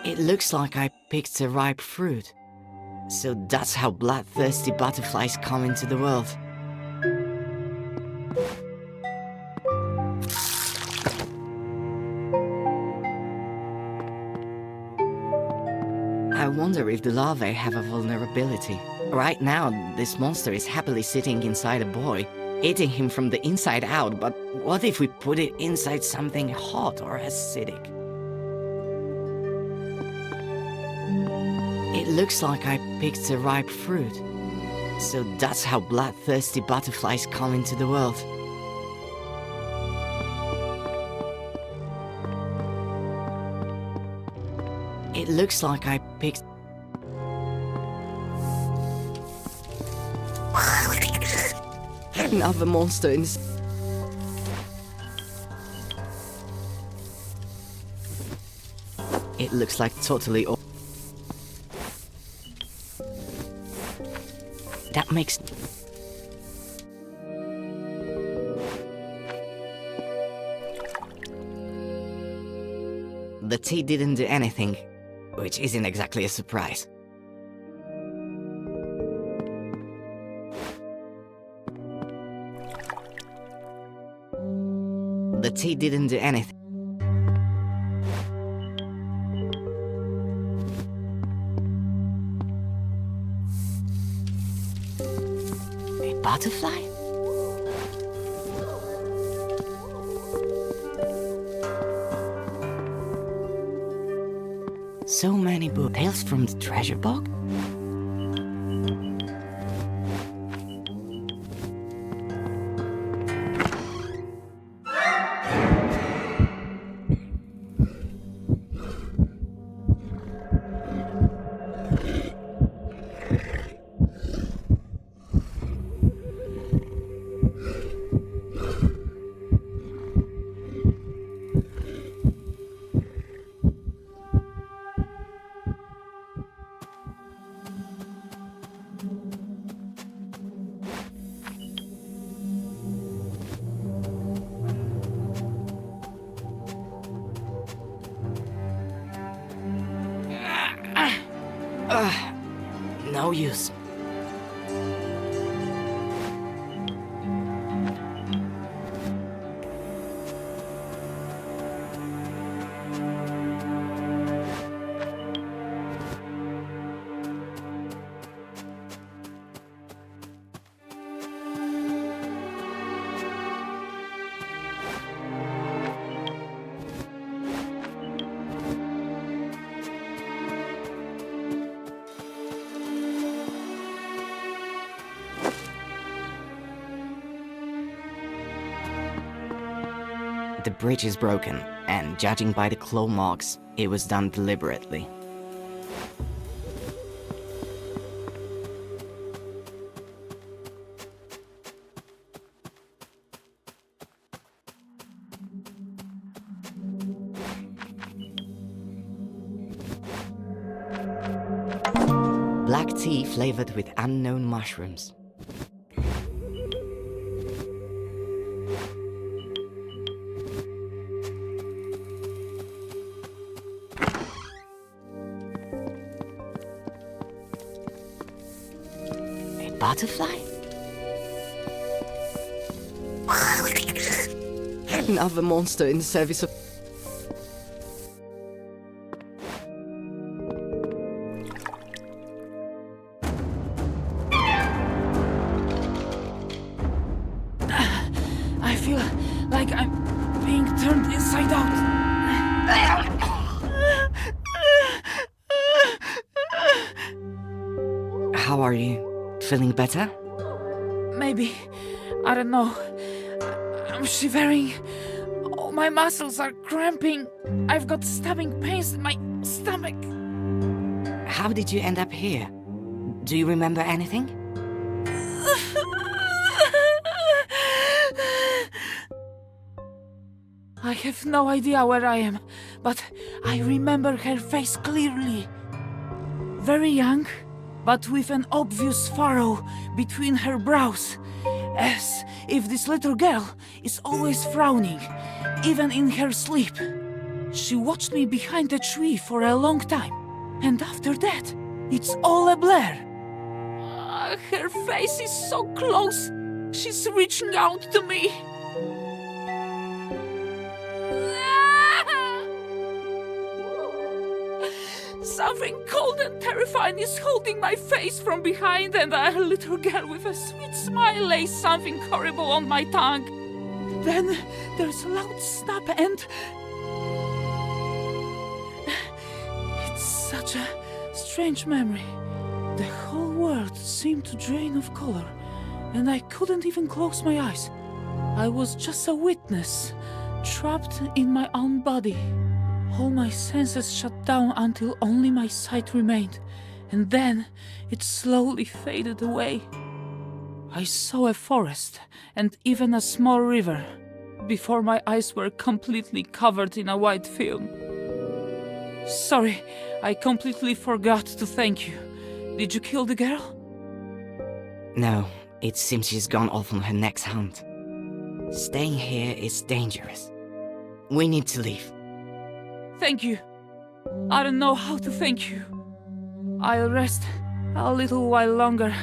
It looks like I picked a ripe fruit. So that's how bloodthirsty butterflies come into the world. I wonder if the larvae have a vulnerability. Right now, this monster is happily sitting inside a boy, eating him from the inside out, but what if we put it inside something hot or acidic? It looks like I picked a ripe fruit. So that's how bloodthirsty butterflies come into the world. It looks like I picked... Another monster in... It looks like totally... That makes... The tea didn't do anything, which isn't exactly a surprise. The tea didn't do anything. A butterfly? So many book tales from the treasure box? No use. The bridge is broken, and judging by the claw marks, it was done deliberately. Black tea flavored with unknown mushrooms. Butterfly? Another monster in the service of... inside out. How are you? Feeling better? Maybe. I don't know. I'm shivering. All my muscles are cramping. I've got stabbing pains in my stomach. How did you end up here? Do you remember anything? I have no idea where I am, but I remember her face clearly. Very young, but with an obvious furrow between her brows, as if this little girl is always frowning, even in her sleep. She watched me behind a tree for a long time, and after that, it's all a blur. Her face is so close. She's reaching out to me. Something cold and terrifying is holding my face from behind, and a little girl with a sweet smile lays something horrible on my tongue. Then there's a loud snap, and it's such a strange memory. The whole world seemed to drain of color, and I couldn't even close my eyes. I was just a witness, trapped in my own body. All my senses shut down until only my sight remained, and then it slowly faded away. I saw a forest and even a small river before my eyes were completely covered in a white film. Sorry, I completely forgot to thank you. Did you kill the girl? No, it seems she's gone off on her next hunt. Staying here is dangerous. We need to leave. Thank you. I don't know how to thank you. I'll rest a little while longer,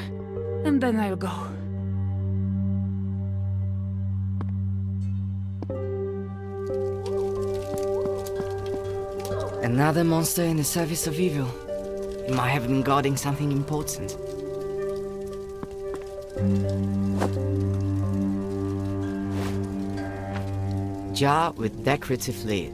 and then I'll go. Another monster in the service of evil. It might have been guarding something important. Jar with decorative lid.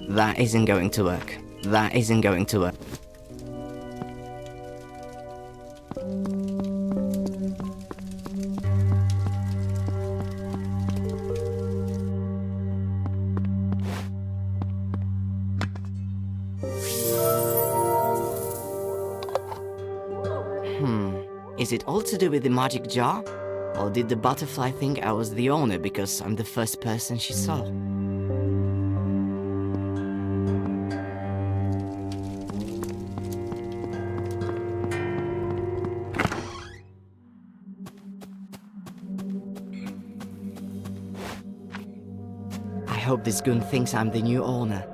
That isn't going to work. That isn't going to work. Is it all to do with the magic jar? Or did the butterfly think I was the owner because I'm the first person she saw? I hope this goon thinks I'm the new owner.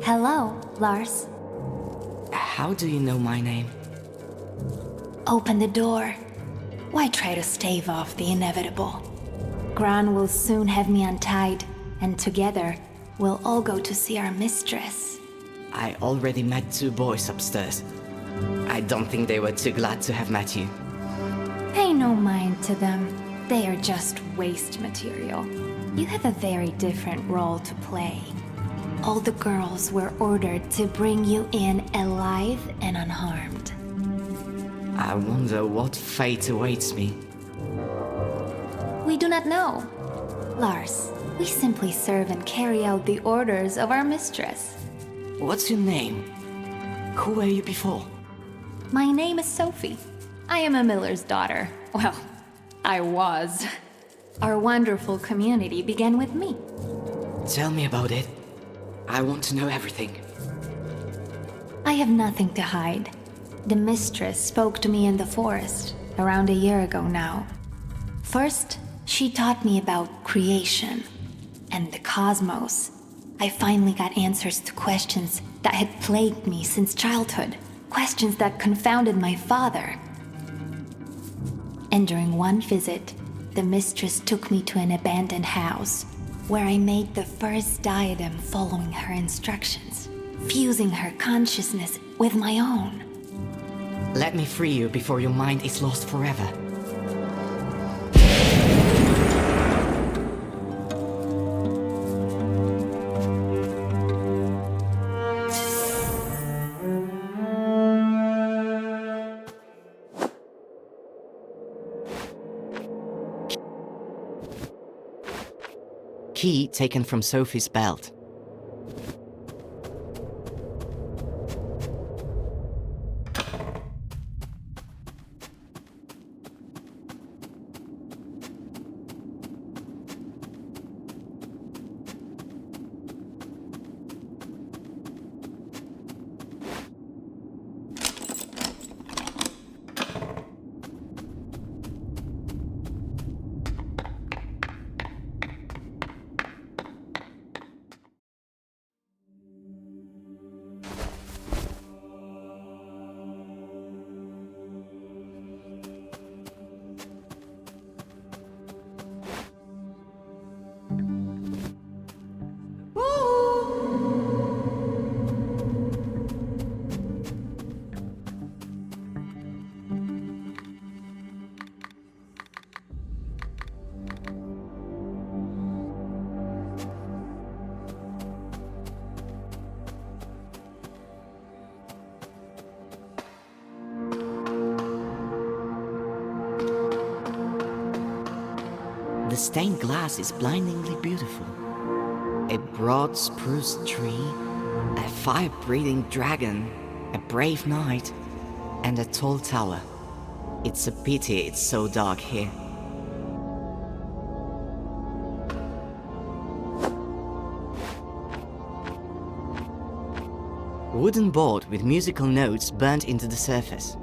Hello, Lars. How do you know my name? Open the door. Why try to stave off the inevitable? Gran will soon have me untied, and together, we'll all go to see our mistress. I already met 2 boys upstairs. I don't think they were too glad to have met you. Pay no mind to them. They are just waste material. You have a very different role to play. All the girls were ordered to bring you in alive and unharmed. I wonder what fate awaits me. We do not know. Lars, we simply serve and carry out the orders of our mistress. What's your name? Who were you before? My name is Sophie. I am a miller's daughter. Well, I was. Our wonderful community began with me. Tell me about it. I want to know everything. I have nothing to hide. The mistress spoke to me in the forest, around a year ago now. First, she taught me about creation and the cosmos. I finally got answers to questions that had plagued me since childhood. Questions that confounded my father. And during one visit, the mistress took me to an abandoned house, where I made the first diadem following her instructions, fusing her consciousness with my own. Let me free you before your mind is lost forever. Key taken from Sophie's belt. The stained glass is blindingly beautiful. A broad spruce tree, a fire-breathing dragon, a brave knight, and a tall tower. It's a pity it's so dark here. Wooden board with musical notes burnt into the surface.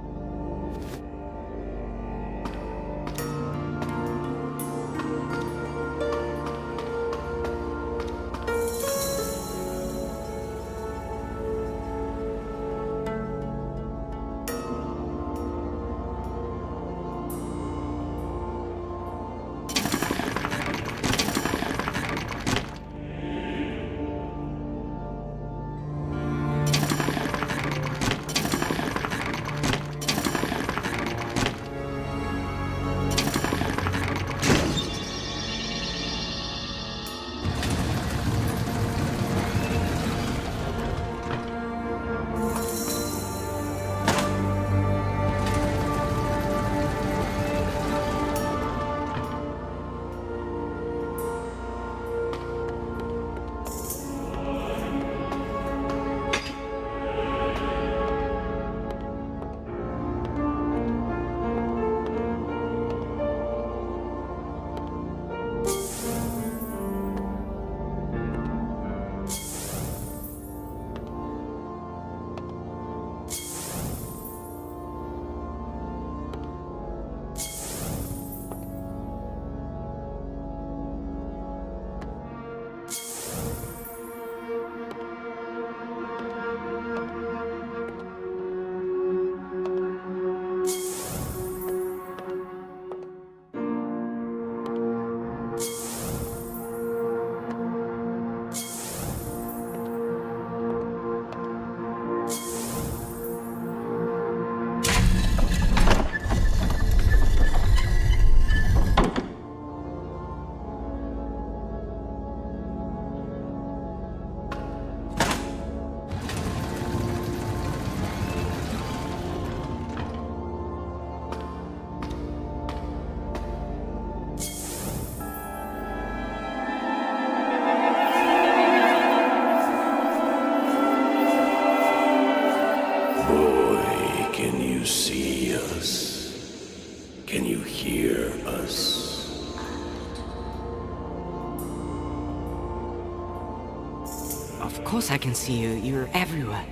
Of course I can see you. You're everywhere.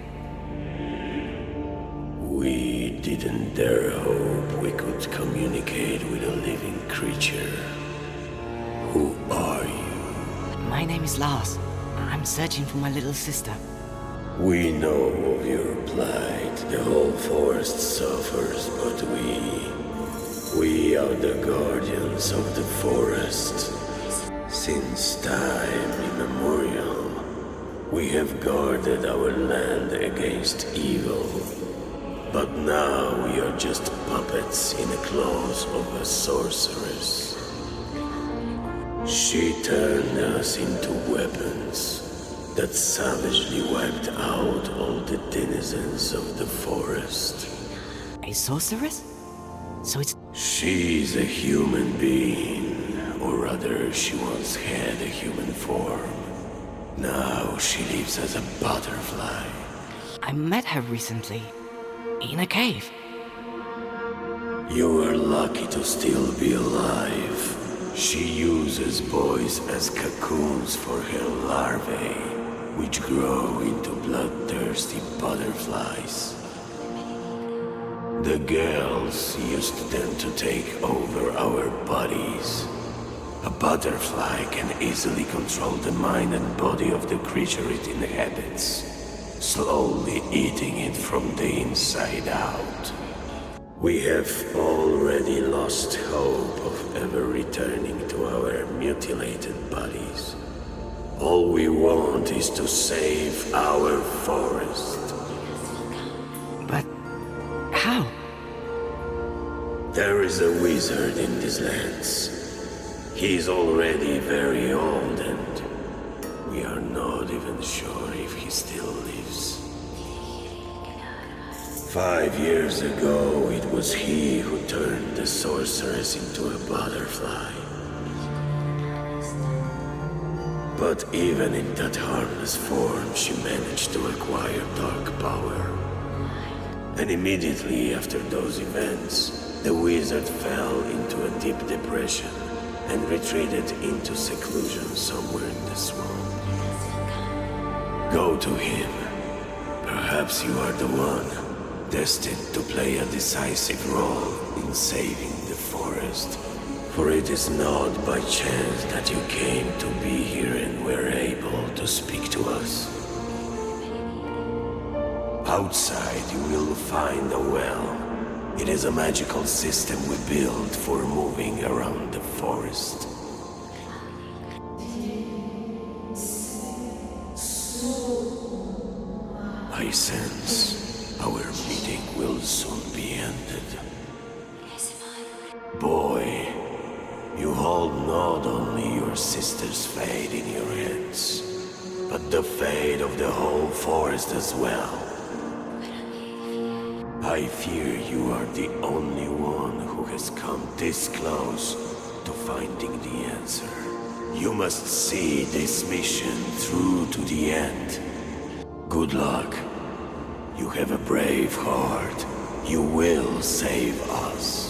We didn't dare hope we could communicate with a living creature. Who are you? My name is Lars. I'm searching for my little sister. We know of your plight. The whole forest suffers, but we are the guardians of the forest. Since time immemorial, we have guarded our land against evil. But now we are just puppets in the claws of a sorceress. She turned us into weapons that savagely wiped out all the denizens of the forest. A sorceress? So it's... She's a human being, or rather she once had a human form. Now she lives as a butterfly. I met her recently, in a cave. You are lucky to still be alive. She uses boys as cocoons for her larvae, which grow into bloodthirsty butterflies. The girls used them to take over our bodies. A butterfly can easily control the mind and body of the creature it inhabits, slowly eating it from the inside out. We have already lost hope of ever returning to our mutilated bodies. All we want is to save our forest. But how? There is a wizard in these lands. He's already very old and we are not even sure if he still lives. 5 years ago, it was he who turned the sorceress into a butterfly. But even in that harmless form, she managed to acquire dark power. And immediately after those events, the wizard fell into a deep depression and retreated into seclusion somewhere in the swamp. Go to him. Perhaps you are the one destined to play a decisive role in saving the forest. For it is not by chance that you came to be here and were able to speak to us. Outside you will find a well. It is a magical system we built for moving around the forest. I sense our meeting will soon be ended. Boy, you hold not only your sister's fate in your hands, but the fate of the whole forest as well. I fear you are the only one who has come this close to finding the answer. You must see this mission through to the end. Good luck. You have a brave heart. You will save us.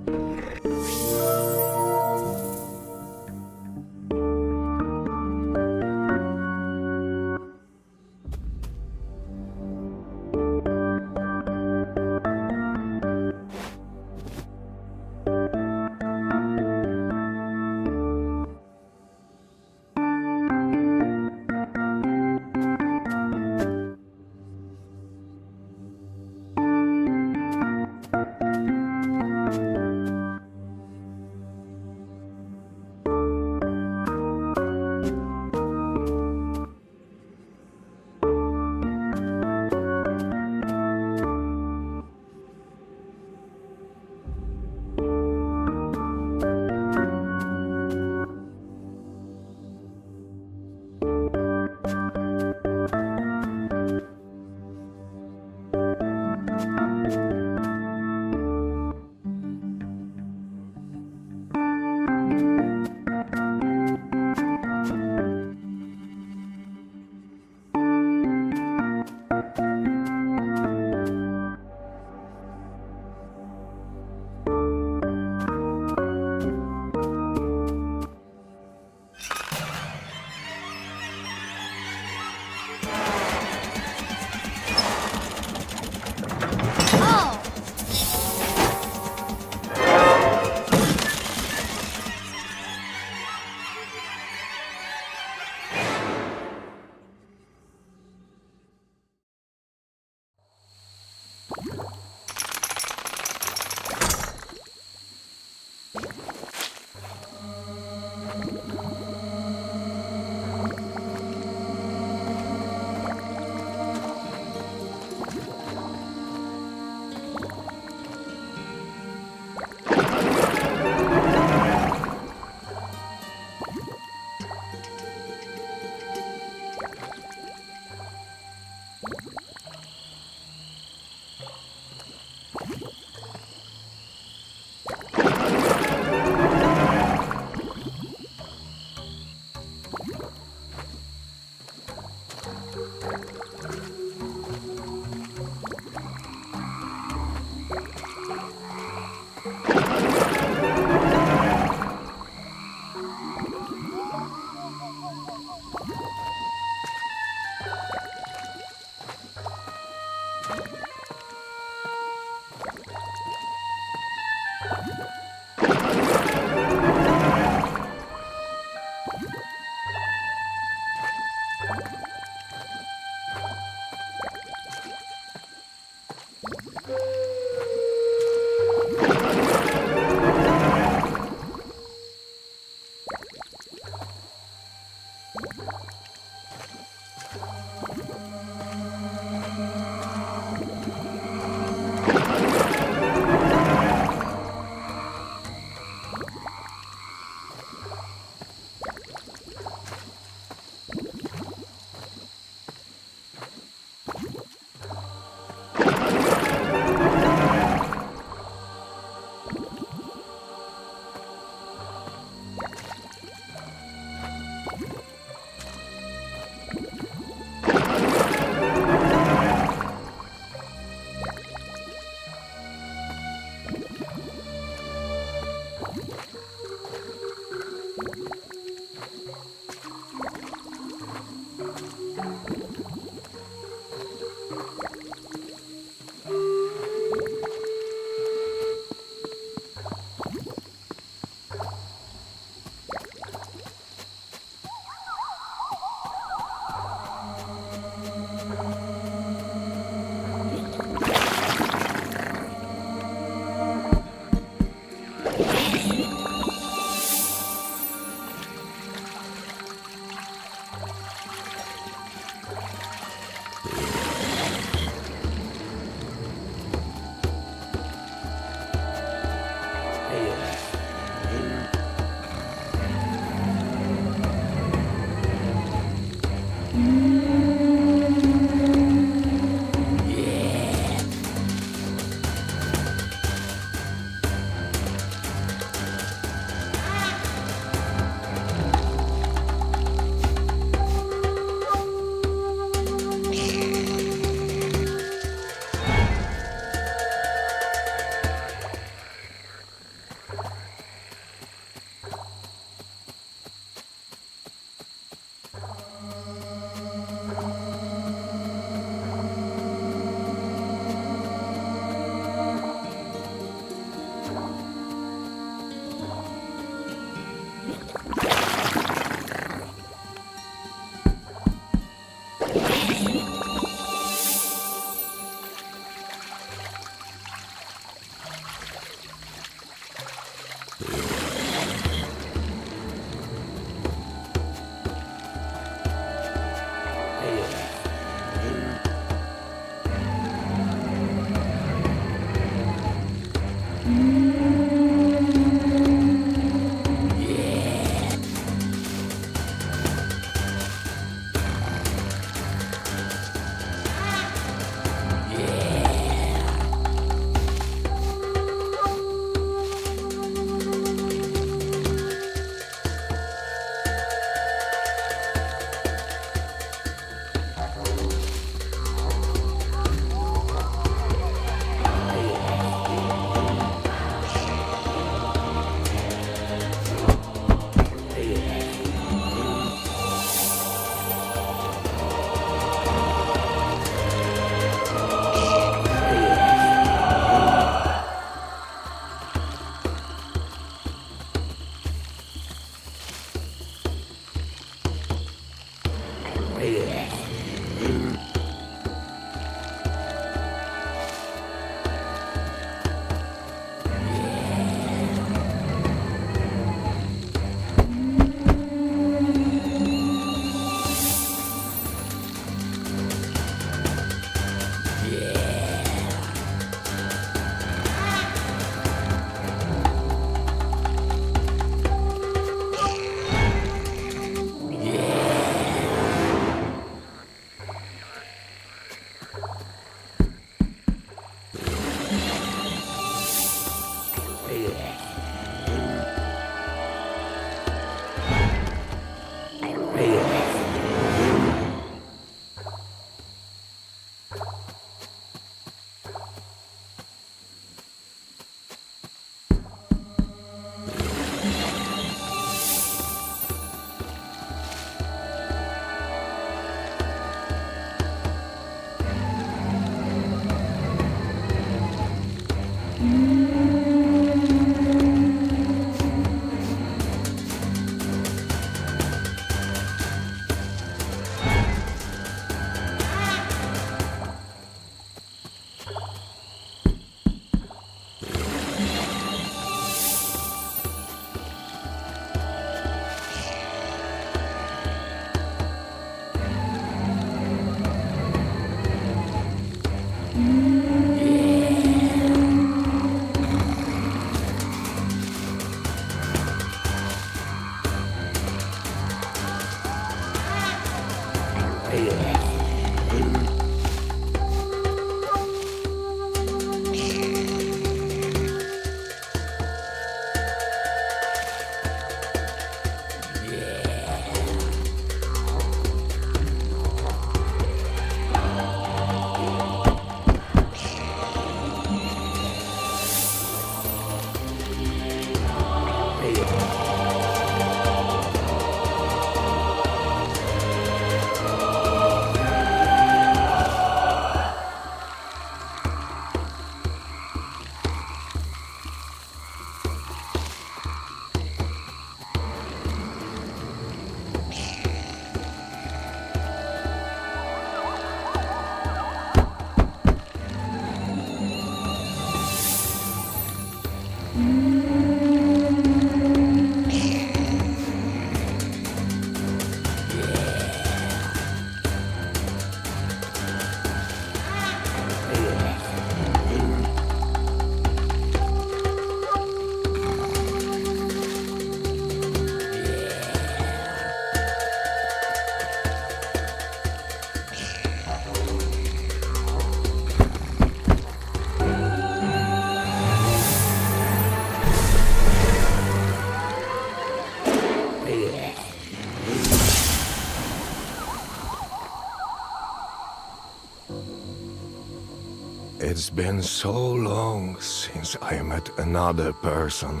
It's been so long since I met another person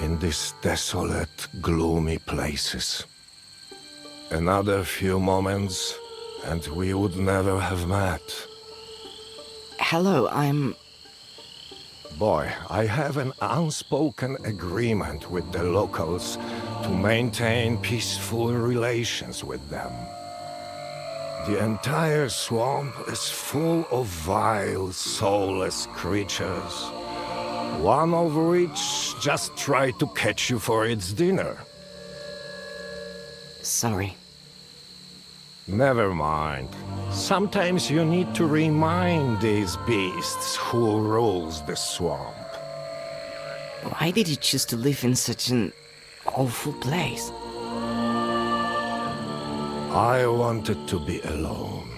in these desolate, gloomy places. Another few moments, and we would never have met. Hello, I'm... Boy, I have an unspoken agreement with the locals to maintain peaceful relations with them. The entire swamp is full of vile, soulless creatures, one of which just tried to catch you for its dinner. Sorry. Never mind. Sometimes you need to remind these beasts who rules the swamp. Why did you choose to live in such an awful place? I wanted to be alone.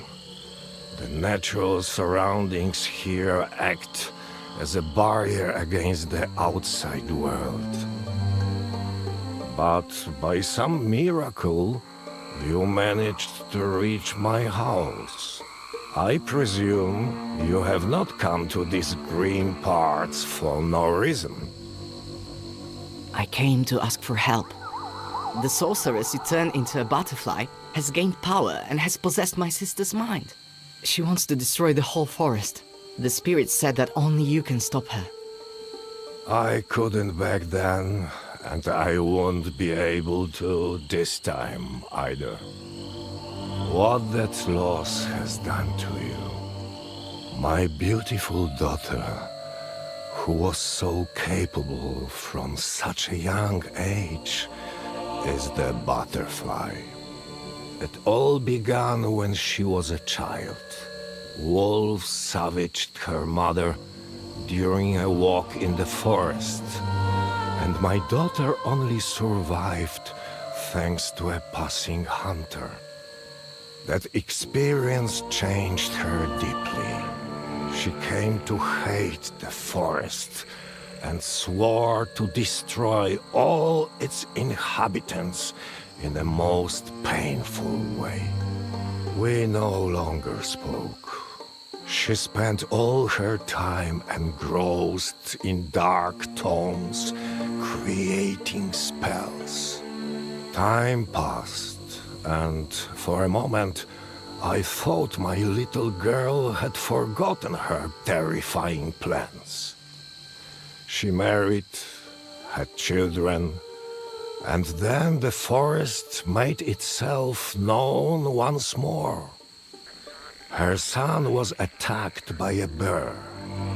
The natural surroundings here act as a barrier against the outside world. But by some miracle, you managed to reach my house. I presume you have not come to these green parts for no reason. I came to ask for help. The sorceress you turned into a butterfly has gained power and has possessed my sister's mind. She wants to destroy the whole forest. The spirit said that only you can stop her. I couldn't back then, and I won't be able to this time either. What that loss has done to you. My beautiful daughter, who was so capable from such a young age, is the butterfly. It all began when she was a child. Wolves savaged her mother during a walk in the forest, and my daughter only survived thanks to a passing hunter. That experience changed her deeply. She came to hate the forest and swore to destroy all its inhabitants in the most painful way. We no longer spoke, She spent all her time engrossed in dark tomes, creating spells. Time passed, and for a moment, I thought my little girl had forgotten her terrifying plans. She married, had children, and then the forest made itself known once more. Her son was attacked by a bear.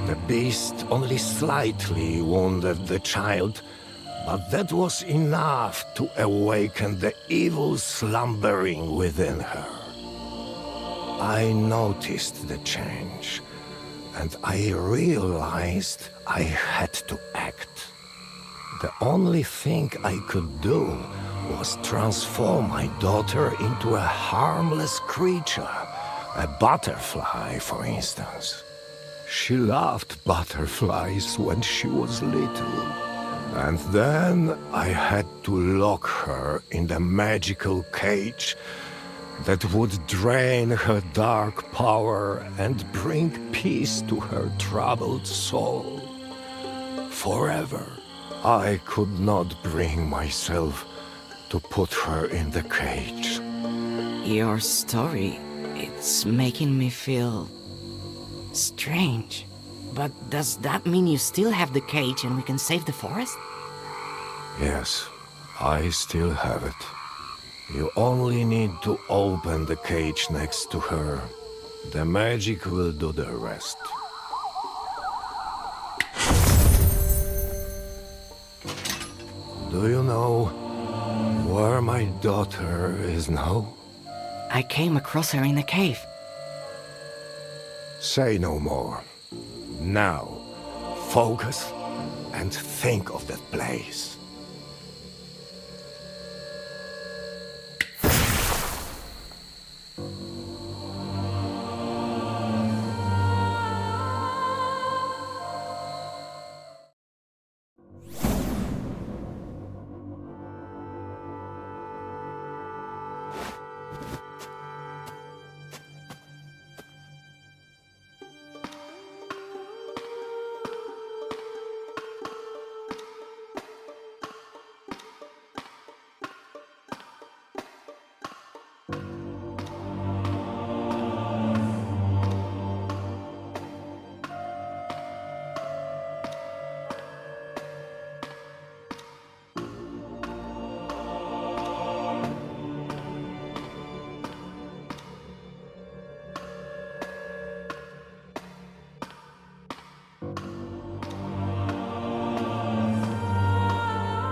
The beast only slightly wounded the child, but that was enough to awaken the evil slumbering within her. I noticed the change, and I realized I had to act. The only thing I could do was transform my daughter into a harmless creature, a butterfly, for instance. She loved butterflies when she was little. And then I had to lock her in the magical cage that would drain her dark power and bring peace to her troubled soul. Forever, I could not bring myself to put her in the cage. Your story, it's making me feel strange. But does that mean you still have the cage and we can save the forest? Yes, I still have it. You only need to open the cage next to her. The magic will do the rest. Do you know where my daughter is now? I came across her in a cave. Say no more. Now, focus and think of that place.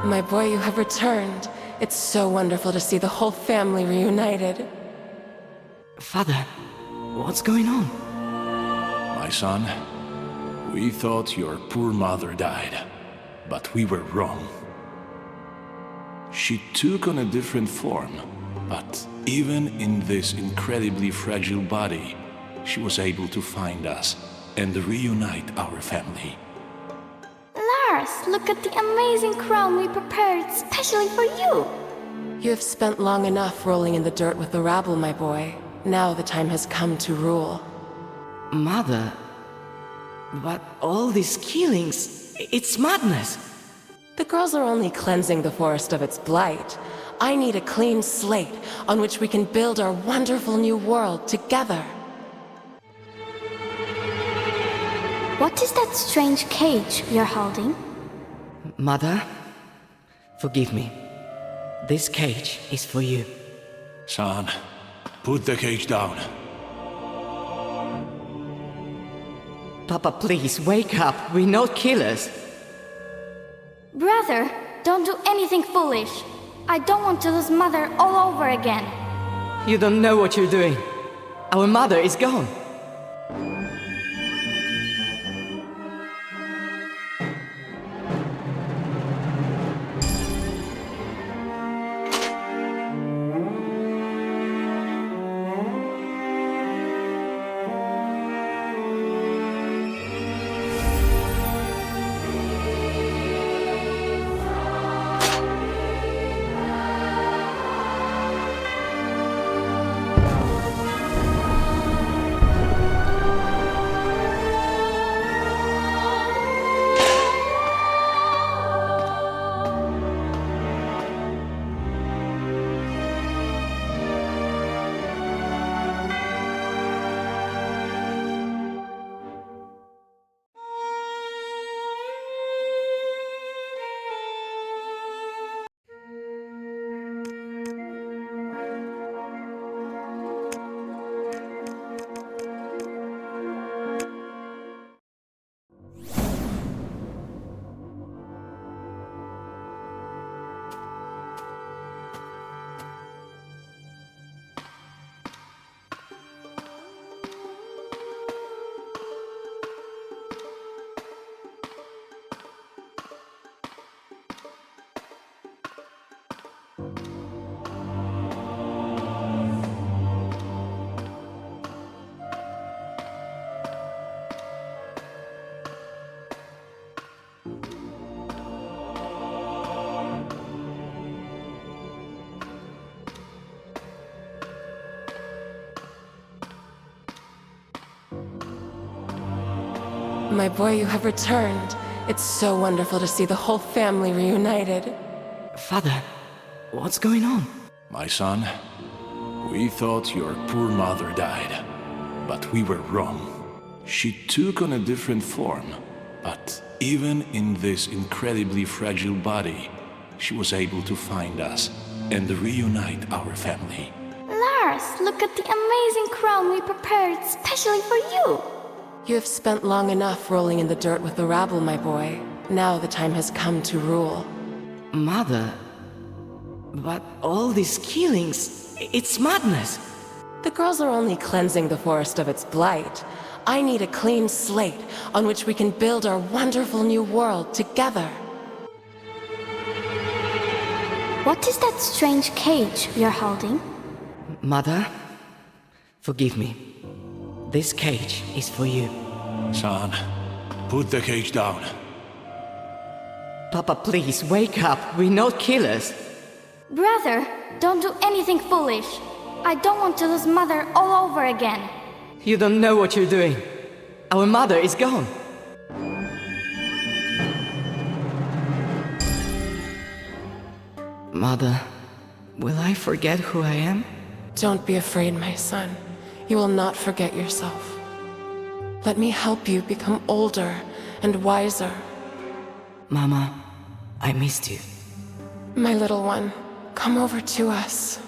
My boy, you have returned. It's so wonderful to see the whole family reunited. Father, what's going on? My son, we thought your poor mother died, but we were wrong. She took on a different form, but even in this incredibly fragile body, she was able to find us and reunite our family. Lars, look at the amazing crown we prepared specially for you. You have spent long enough rolling in the dirt with the rabble, my boy. Now the time has come to rule. Mother, but all these killings, it's madness. The girls are only cleansing the forest of its blight. I need a clean slate on which we can build our wonderful new world together. What is that strange cage you're holding? Mother, forgive me. This cage is for you. Son, put the cage down. Papa, please, wake up. We're not killers. Brother, don't do anything foolish. I don't want to lose Mother all over again. You don't know what you're doing. Our mother is gone. My boy, you have returned. It's so wonderful to see the whole family reunited. Father, what's going on? My son, we thought your poor mother died, but we were wrong. She took on a different form, but even in this incredibly fragile body, she was able to find us and reunite our family. Lars, look at the amazing crown we prepared especially for you. You have spent long enough rolling in the dirt with the rabble, my boy. Now the time has come to rule. Mother, but all these killings, it's madness. The girls are only cleansing the forest of its blight. I need a clean slate on which we can build our wonderful new world together. What is that strange cage you're holding? Mother, forgive me. This cage is for you. Son, put the cage down. Papa, please, wake up. We're not killers. Brother, don't do anything foolish. I don't want to lose Mother all over again. You don't know what you're doing. Our mother is gone. Mother, will I forget who I am? Don't be afraid, my son. You will not forget yourself. Let me help you become older and wiser. Mama, I missed you. My little one, come over to us.